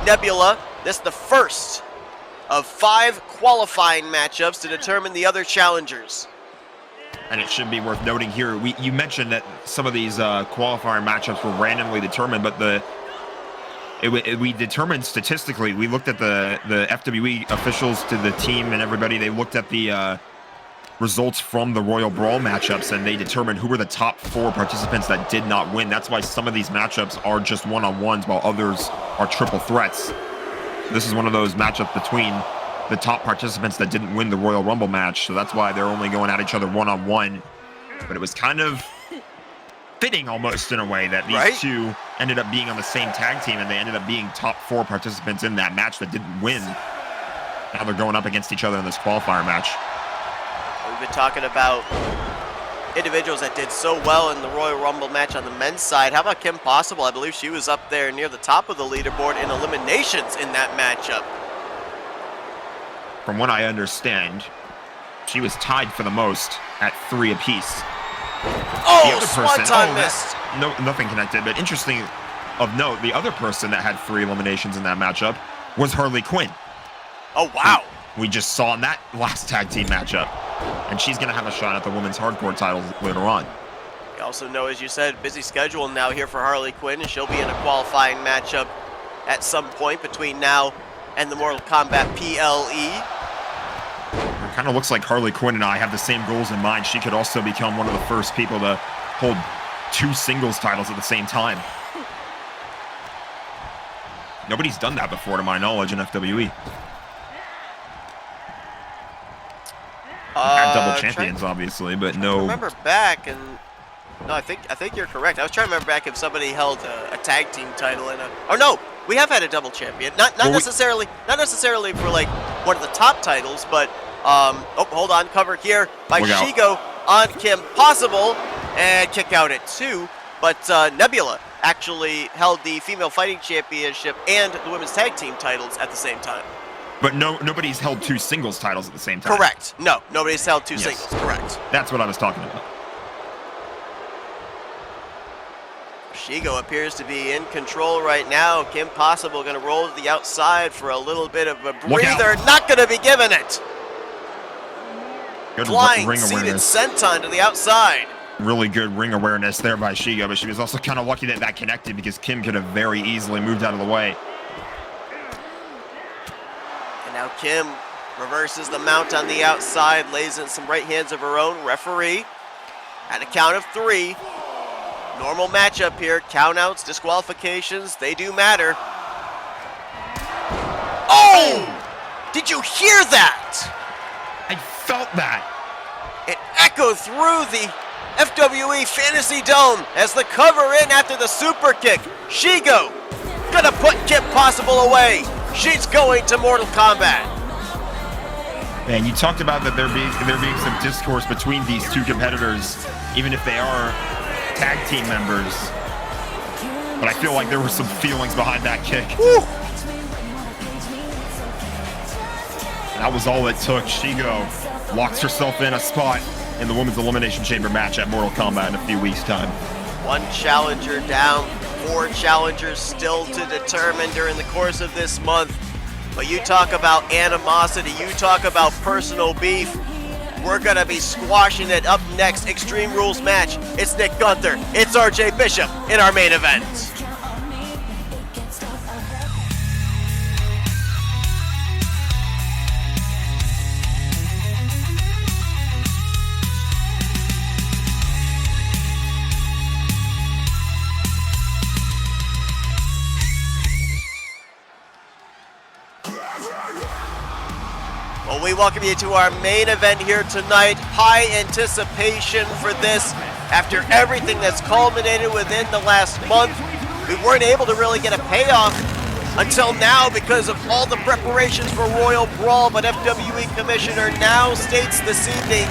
Nebula. This is the first of 5 qualifying matchups to determine the other challengers. And it should be worth noting here, you mentioned that some of these qualifier matchups were randomly determined, but we determined statistically, we looked at the FWE officials to the team and everybody, they looked at the results from the Royal Brawl matchups, and they determined who were the top 4 participants that did not win. That's why some of these matchups are just one-on-ones, while others are triple threats. This is one of those matchups between the top participants that didn't win the Royal Rumble match, so that's why they're only going at each other one-on-one. But it was kind of fitting almost in a way that these two ended up being on the same tag team, and they ended up being top 4 participants in that match that didn't win. Now they're going up against each other in this qualifier match. We've been talking about individuals that did so well in the Royal Rumble match on the men's side. How about Kim Possible? I believe she was up there near the top of the leaderboard in eliminations in that matchup. From what I understand, she was tied for the most at 3 apiece. Oh, swanton missed. Nothing connected, but interesting of note, the other person that had 3 eliminations in that matchup was Harley Quinn. Oh, wow. We just saw in that last tag team matchup. And she's going to have a shot at the women's hardcore titles later on. We also know, as you said, busy schedule now here for Harley Quinn, and she'll be in a qualifying matchup at some point between now and the Mortal Kombat PLE. It kind of looks like Harley Quinn and I have the same goals in mind. She could also become one of the first people to hold 2 singles titles at the same time. Nobody's done that before, to my knowledge, in FWE. Had double champions, obviously, but no. Remember back, and no, I think you're correct. I was trying to remember back if somebody held a tag team title in a. Oh no, we have had a double champion. Not necessarily for like one of the top titles, but oh, hold on, cover here by Shigo on Kim Possible, and kick out at 2. But Nebula actually held the female fighting championship and the women's tag team titles at the same time. But nobody's held 2 singles titles at the same time. Correct. No, nobody's held 2 singles. Correct. That's what I was talking about. Shigo appears to be in control right now. Kim Possible going to roll to the outside for a little bit of a breather. Not going to be given it. Good Flying ring seated awareness. senton to the outside. Really good ring awareness there by Shigo, but she was also kind of lucky that connected, because Kim could have very easily moved out of the way. Now Kim reverses the mount on the outside, lays in some right hands of her own. Referee at a count of 3. Normal matchup here. Countouts, disqualifications, they do matter. Oh! Did you hear that? I felt that. It echoed through the FWE Fantasy Dome as the cover in after the super kick. Shigo gonna put Kim Possible away. She's going to Mortal Kombat. Man, you talked about that there being some discourse between these 2 competitors, even if they are tag team members. But I feel like there were some feelings behind that kick. Woo. That was all it took. Shigo locks herself in a spot in the Women's Elimination Chamber match at Mortal Kombat in a few weeks' time. One challenger down, 4 challengers still to determine during the course of this month. But you talk about animosity, you talk about personal beef. We're going to be squashing it up next. Extreme Rules match. It's Nick Gunther. It's RJ Bishop in our main event. Well, we welcome you to our main event here tonight. High anticipation for this. After everything that's culminated within the last month, we weren't able to really get a payoff until now because of all the preparations for Royal Brawl, but FWE Commissioner now states this evening,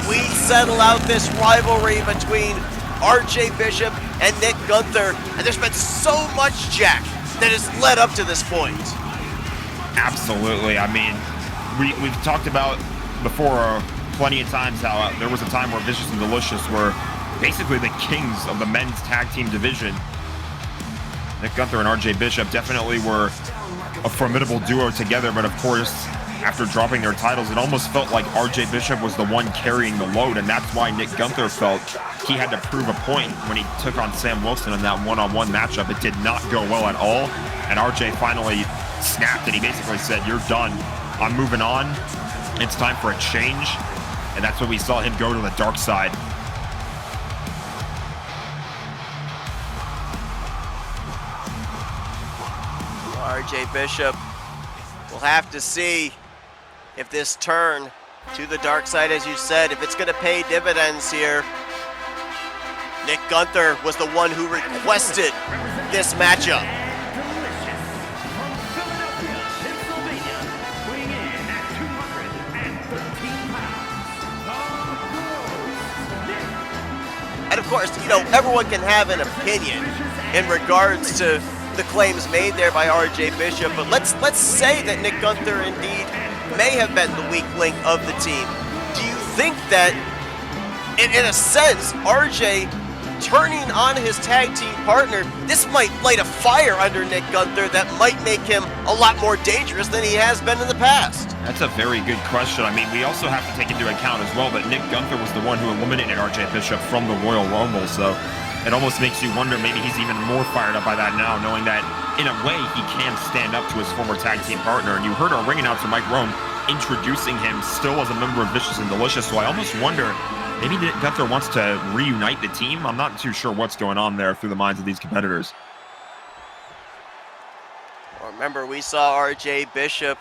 we settle out this rivalry between RJ Bishop and Nick Gunther, and there's been so much, Jack, that has led up to this point. Absolutely. I mean, we've talked about before plenty of times how there was a time where Vicious and Delicious were basically the kings of the men's tag team division. Nick Gunther and RJ Bishop definitely were a formidable duo together, but of course, after dropping their titles, it almost felt like RJ Bishop was the one carrying the load, and that's why Nick Gunther felt he had to prove a point when he took on Sam Wilson in that one-on-one matchup. It did not go well at all, and RJ finally snapped, and he basically said, "You're done. I'm moving on. It's time for a change." And that's when we saw him go to the dark side. RJ Bishop, we'll have to see if this turn to the dark side, as you said, if it's going to pay dividends here. Nick Gunther was the one who requested this matchup. And of course, you know, everyone can have an opinion in regards to the claims made there by RJ Bishop, but let's say that Nick Gunther indeed may have been the weak link of the team. Do you think that, in a sense, RJ turning on his tag team partner, this might light a fire under Nick Gunther that might make him a lot more dangerous than he has been in the past? That's a very good question. I mean, we also have to take into account as well that Nick Gunther was the one who eliminated RJ Bishop from the Royal Rumble, so it almost makes you wonder, maybe he's even more fired up by that now, knowing that, in a way, he can stand up to his former tag team partner. And you heard our ring announcer, Mike Rome, introducing him still as a member of Vicious and Delicious, so I almost wonder, maybe Gunther wants to reunite the team? I'm not too sure what's going on there through the minds of these competitors. Well, remember, we saw RJ Bishop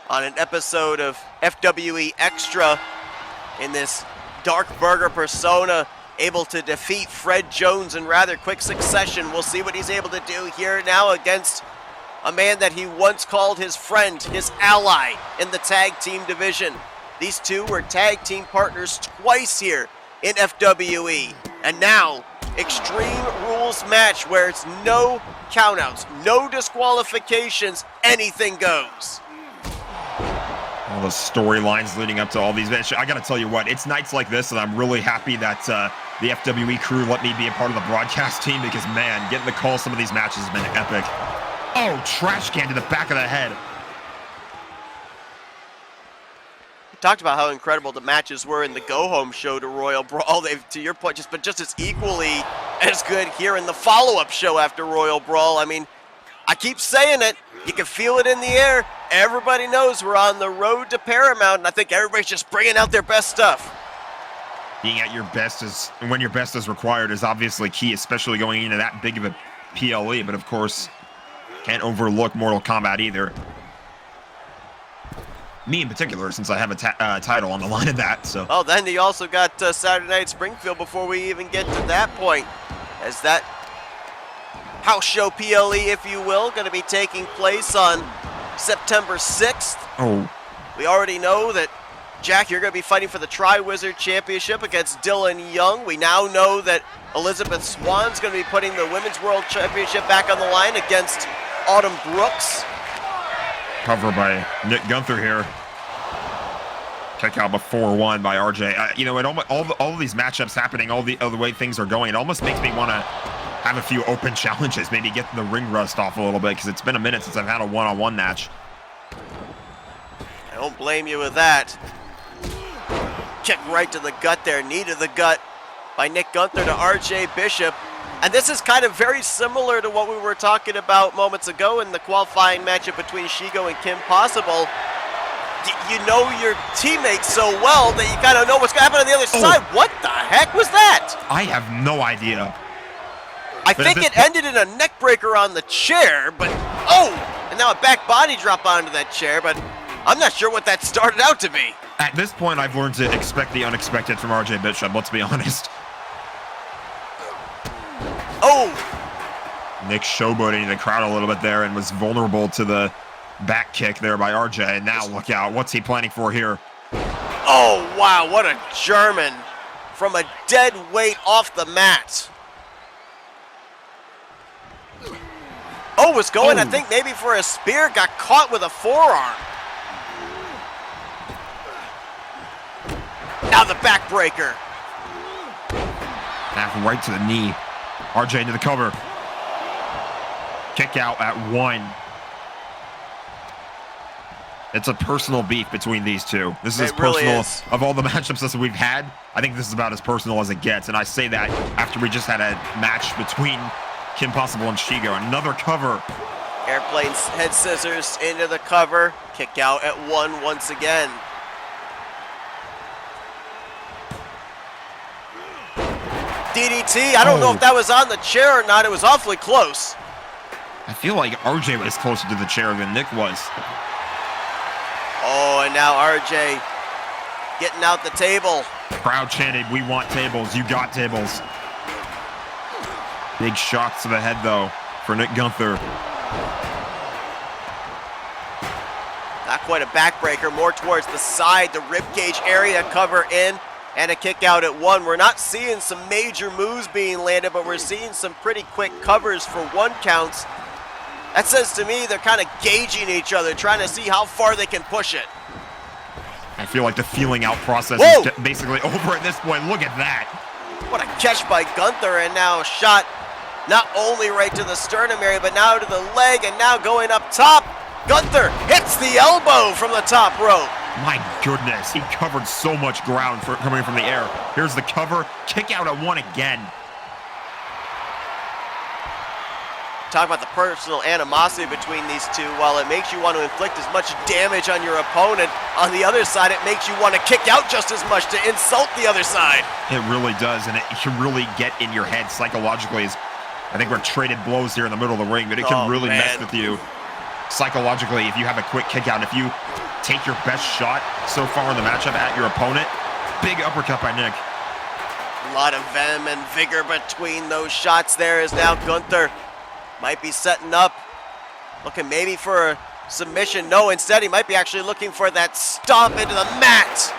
on an episode of FWE Extra in this Dark Burger persona, able to defeat Fred Jones in rather quick succession. We'll see what he's able to do here now against a man that he once called his friend, his ally in the tag team division. These two were tag team partners twice here in FWE. And now, Extreme Rules match where it's no countouts, no disqualifications, anything goes. All the storylines leading up to all these matches. I gotta tell you what, it's nights like this that I'm really happy that the FWE crew let me be a part of the broadcast team, because man, getting the call some of these matches has been epic. Oh, trash can to the back of the head. We talked about how incredible the matches were in the go-home show to Royal Brawl. They've, to your point, just been just as equally as good here in the follow-up show after Royal Brawl. I mean, I keep saying it. You can feel it in the air. Everybody knows we're on the road to Paramount, and I think everybody's just bringing out their best stuff. Being at your best and when your best is required is obviously key, especially going into that big of a PLE. But of course, can't overlook Mortal Kombat either. Me in particular, since I have a title on the line of that. So. Oh, then you also got Saturday Night Springfield before we even get to that point, as that house show PLE, if you will, going to be taking place on September 6th. Oh. We already know that, Jack, you're going to be fighting for the Tri-Wizard Championship against Dylan Young. We now know that Elizabeth Swan's going to be putting the Women's World Championship back on the line against Autumn Brooks. Cover by Nick Gunther here. Kick out before 1 by RJ. You know, it almost, all of these matchups happening, all the way things are going, it almost makes me want to have a few open challenges, maybe get the ring rust off a little bit, because it's been a minute since I've had a one-on-one match. I don't blame you with that. Kick right to the gut there, knee to the gut by Nick Gunther to RJ Bishop. And this is kind of very similar to what we were talking about moments ago in the qualifying matchup between Shigo and Kim Possible. You know your teammates so well that you kind of know what's going to happen on the other side. What the heck was that? I have no idea. I think it ended in a neck breaker on the chair, but and now a back body drop onto that chair, but I'm not sure what that started out to be. At this point, I've learned to expect the unexpected from RJ Bishop, let's be honest. Nick showboating the crowd a little bit there and was vulnerable to the back kick there by RJ. And now look out, what's he planning for here? Oh, wow, what a German from a dead weight off the mat. Was going, I think, maybe for a spear, got caught with a forearm. Now the backbreaker. Back right to the knee. RJ into the cover. Kick out at 1. It's a personal beef between these two. This is as personal of all the matchups that we've had. I think this is about as personal as it gets. And I say that after we just had a match between Kim Possible and Shigo. Another cover. Airplane head scissors into the cover. Kick out at 1 once again. DDT. I don't know if that was on the chair or not. It was awfully close. I feel like RJ was closer to the chair than Nick was. And now RJ getting out the table. Crowd chanted, "We want tables. You got tables." Big shots to the head, though, for Nick Gunther. Not quite a backbreaker, more towards the side, the ribcage area, cover in, and a kick out at 1. We're not seeing some major moves being landed, but we're seeing some pretty quick covers for 1 counts. That says to me they're kind of gauging each other, trying to see how far they can push it. I feel like the feeling out process is basically over at this point. Look at that. What a catch by Gunther, and now a shot not only right to the sternum area, but now to the leg, and now going up top. Gunther hits the elbow from the top rope. My goodness, he covered so much ground coming from the air. Here's the cover, kick out at 1 again. Talk about the personal animosity between these two. While it makes you want to inflict as much damage on your opponent, on the other side, it makes you want to kick out just as much to insult the other side. It really does, and it can really get in your head psychologically. I think we're traded blows here in the middle of the ring, but it can really mess with you psychologically if you have a quick kick out. If you take your best shot so far in the matchup at your opponent, big uppercut by Nick. A lot of venom and vigor between those shots there as now Gunther might be setting up, looking maybe for a submission. No, instead he might be actually looking for that stomp into the mat.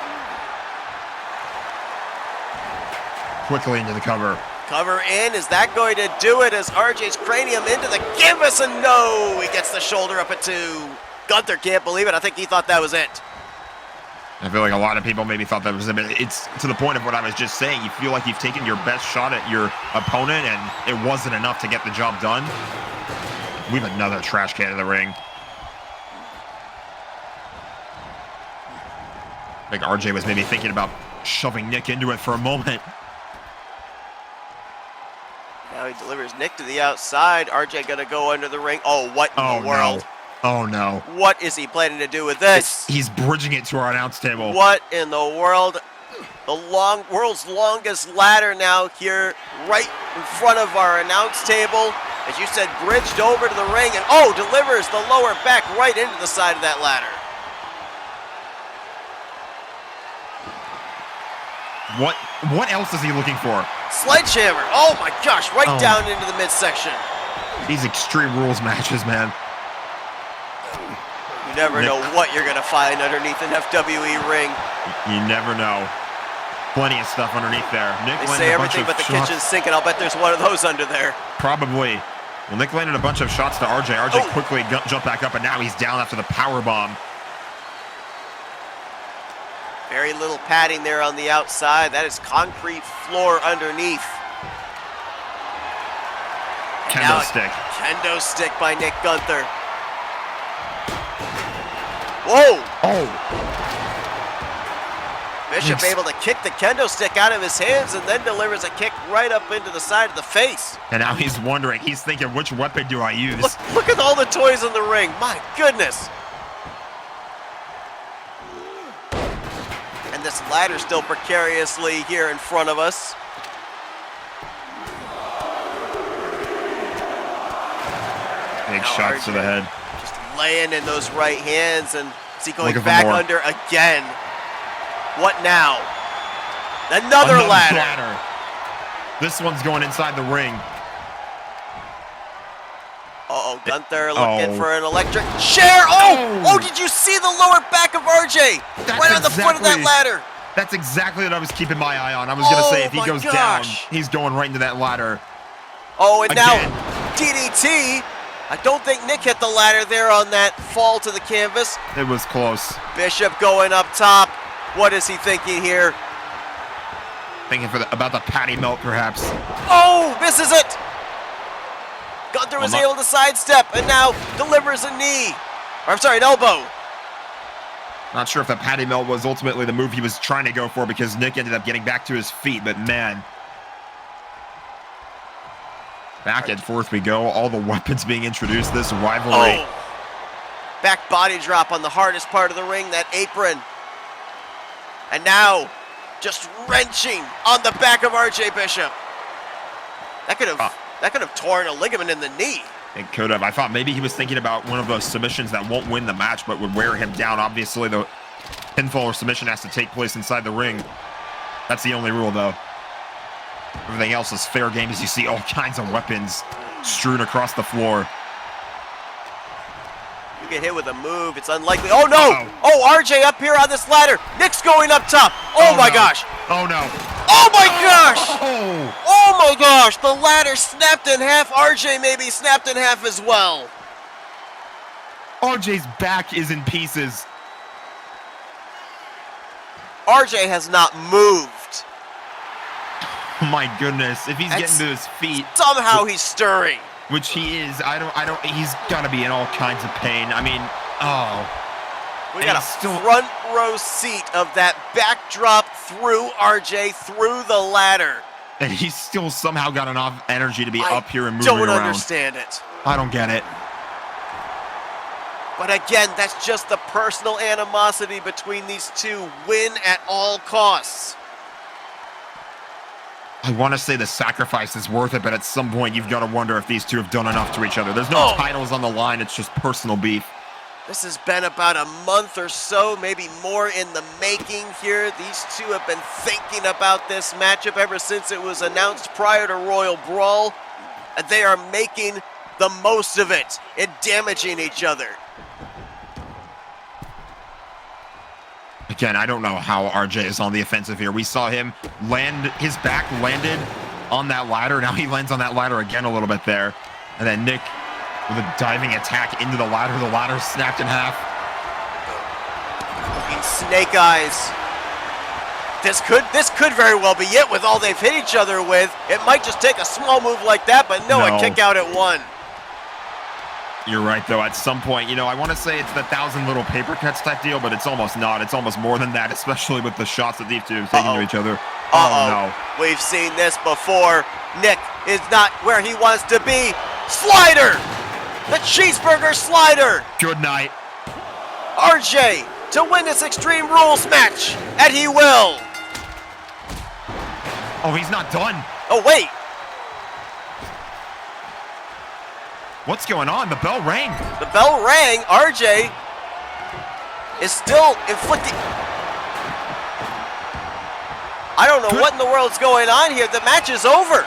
Quickly into the cover. Cover in, is that going to do it as RJ's cranium into the canvas, and no, he gets the shoulder up at 2. Gunther can't believe it. I think he thought that was it. I feel like a lot of people maybe thought that was it. It's to the point of what I was just saying. You feel like you've taken your best shot at your opponent, and it wasn't enough to get the job done. We have another trash can in the ring. I think RJ was maybe thinking about shoving Nick into it for a moment. Now he delivers Nick to the outside. RJ gonna go under the ring. Oh, what in the world? No. Oh no. What is he planning to do with this? He's bridging it to our announce table. What in the world? The world's longest ladder now here right in front of our announce table. As you said, bridged over to the ring, and delivers the lower back right into the side of that ladder. What else is he looking for? Sledgehammer. Oh my gosh, right down into the midsection. These Extreme Rules matches, man. You never know what you're going to find underneath an FWE ring. You never know. Plenty of stuff underneath there. Nick they say everything but the kitchen sink, and I'll bet there's one of those under there. Probably. Well, Nick landed a bunch of shots to RJ. RJ Oh. quickly jumped back up, and now he's down after the power bomb. Very little padding there on the outside. That is concrete floor underneath. And now Kendo a stick. Kendo stick by Nick Gunther. Whoa! Oh, Bishop Yes. able to kick the kendo stick out of his hands and then delivers a kick right up into the side of the face. and now he's wondering. He's thinking, which weapon do I use? Look at all the toys in the ring. My goodness. And this ladder still precariously here in front of us. Big Now shots to the RJ. head. Just laying in those right hands, and is he going Looking for back more. under again? What now? Another ladder. This one's going inside the ring. Uh-oh, Gunther looking Oh. for an electric chair. Oh! Oh. Oh, did you see the lower back of RJ? That's Right on the foot of that exactly- ladder. That's exactly what I was keeping my eye on. I was going to say, Oh if he my goes down, gosh. he's going right into that ladder. Oh, and Again. now DDT. I don't think Nick hit the ladder there on that fall to the canvas. It was close. Bishop going up top. What is he thinking here? Thinking about the patty melt, perhaps. Oh, misses it. Gunther was Well, able to sidestep and now delivers a knee. Or, I'm sorry, an elbow. Not sure if the patty melt was ultimately the move he was trying to go for because Nick ended up getting back to his feet, but man. Back and forth we go. All the weapons being introduced. This rivalry. Oh. Back body drop on the hardest part of the ring, that apron. And now, just wrenching on the back of RJ Bishop. That could have torn a ligament in the knee. It could have. I thought maybe he was thinking about one of those submissions that won't win the match but would wear him down. Obviously, the pinfall or submission has to take place inside the ring. That's the only rule, though. Everything else is fair game as you see all kinds of weapons strewn across the floor. You get hit with a move, it's unlikely. Oh no! Uh-oh. Oh, RJ up here on this ladder. Nick's going up top. Oh, my no. gosh! Oh, no. Oh my gosh! Oh! Oh my gosh! The ladder snapped in half. RJ maybe snapped in half as well. RJ's back is in pieces. RJ has not moved. My goodness. If he's That's- getting to his feet, Somehow he's stirring. which he is, he's got to be in all kinds of pain. I mean, oh. We And got a he's still- front row seat of that backdrop through RJ, through the ladder. And he's still somehow got enough energy to be I up here and moving don't around. understand it. I don't get it. But again, that's just the personal animosity between these two. Win at all costs. I want to say the sacrifice is worth it, but at some point you've got to wonder if these two have done enough to each other. There's no Oh. titles on the line. It's just personal beef. This has been about a month or so, maybe more in the making here. These two have been thinking about this matchup ever since it was announced prior to Royal Brawl. And they are making the most of it and damaging each other. Again, I don't know how RJ is on the offensive here. We saw him land, his back landed on that ladder. Now he lands on that ladder again a little bit there. And then Nick with a diving attack into the ladder. The ladder snapped in half. In Snake Eyes. This could very well be it with all they've hit each other with. It might just take a small move like that, but no, No. a kick out at one. You're right, though. At some point, you know, I want to say it's the 1,000 little paper cuts type deal, but it's almost not. It's almost more than that, especially with the shots that these two have taken to each other. Uh-oh. We've seen this before. Nick is not where he wants to be. Slider! The cheeseburger slider! Good night. RJ to win this Extreme Rules match, and he will. Oh, he's not done. Oh, wait. What's going on? The bell rang. The bell rang. RJ is still inflicting. I don't know what in the world's going on here. The match is over.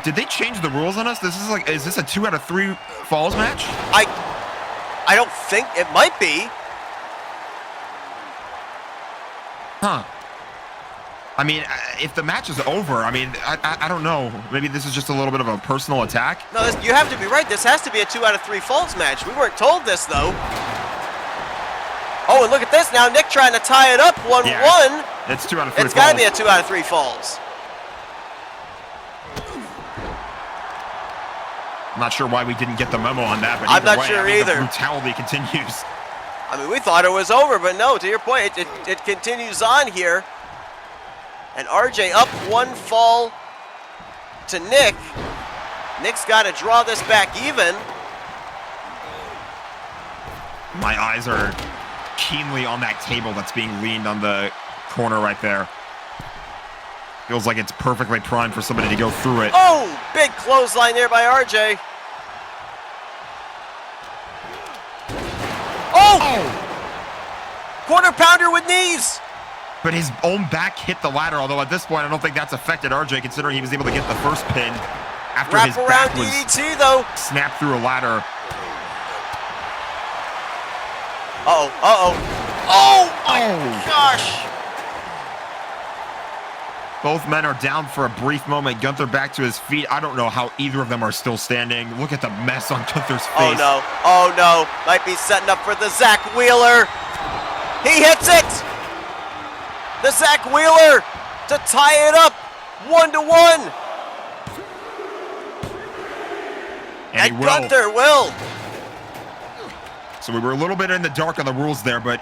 Did they change the rules on us? Is this a 2 out of 3 falls match? I don't think it might be. Huh. I mean, if the match is over, I mean, I don't know. Maybe this is just a little bit of a personal attack. No, you have to be right. This has to be a 2 out of 3 falls match. We weren't told this, though. Oh, and look at this now. Nick trying to tie it up 1-1. Yeah, it's 2 out of 3 It's falls. got to be a 2 out of 3 falls. I'm not sure why we didn't get the memo on that, but I'm either not way, sure I mean, either. The brutality continues. I mean, we thought it was over, but no, to your point, it continues on here. And RJ up 1 fall to Nick. Nick's got to draw this back even. My eyes are keenly on that table that's being leaned on the corner right there. Feels like it's perfectly primed for somebody to go through it. Oh, big clothesline there by RJ. Oh! Quarter pounder with knees. But his own back hit the ladder, although at this point I don't think that's affected RJ, considering he was able to get the first pin after Wrap his around back was DDT though. snapped through a ladder. Uh-oh, uh-oh. Oh my gosh. Both men are down for a brief moment. Gunther back to his feet. I don't know how either of them are still standing. Look at the mess on Gunther's face. Oh no, oh no. Might be setting up for the Zach Wheeler. He hits it. The Zach Wheeler to tie it up 1-1. And he will. Gunther will. So we were a little bit in the dark on the rules there, but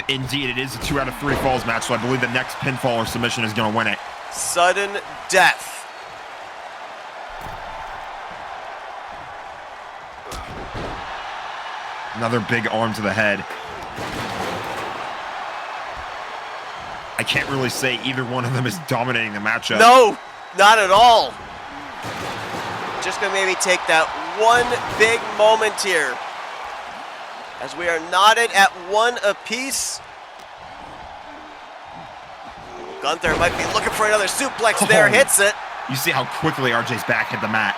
indeed it is a 2 out of 3 falls match, so I believe the next pinfall or submission is going to win it. Sudden death. Another big arm to the head. I can't really say either one of them is dominating the matchup. No, not at all. Just gonna maybe take that one big moment here. As we are knotted at 1 apiece. Gunther might be looking for another suplex there, hits it. You see how quickly RJ's back hit the mat.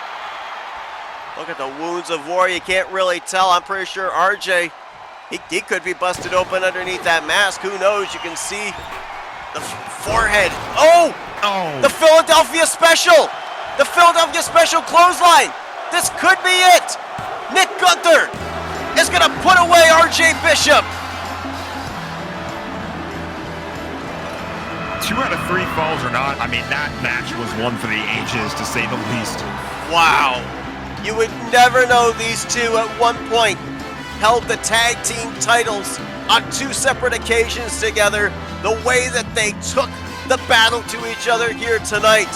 Look at the wounds of war, you can't really tell. I'm pretty sure RJ, he could be busted open underneath that mask. Who knows, you can see the forehead. Oh, the Philadelphia Special. The Philadelphia Special clothesline. This could be it. Nick Gunther is gonna put away RJ Bishop. 2 out of 3 falls or not, I mean, that match was one for the ages, to say the least. Wow. You would never know these two at one point held the tag team titles on 2 separate occasions together, the way that they took the battle to each other here tonight.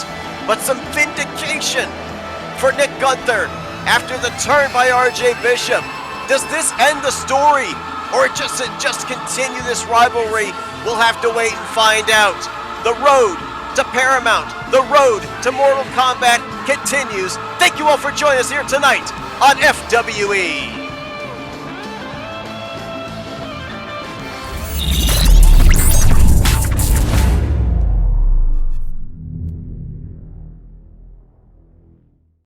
But some vindication for Nick Gunther after the turn by RJ Bishop. Does this end the story, or just continue this rivalry? We'll have to wait and find out. The road to Paramount, the road to Mortal Kombat continues. Thank you all for joining us here tonight on FWE.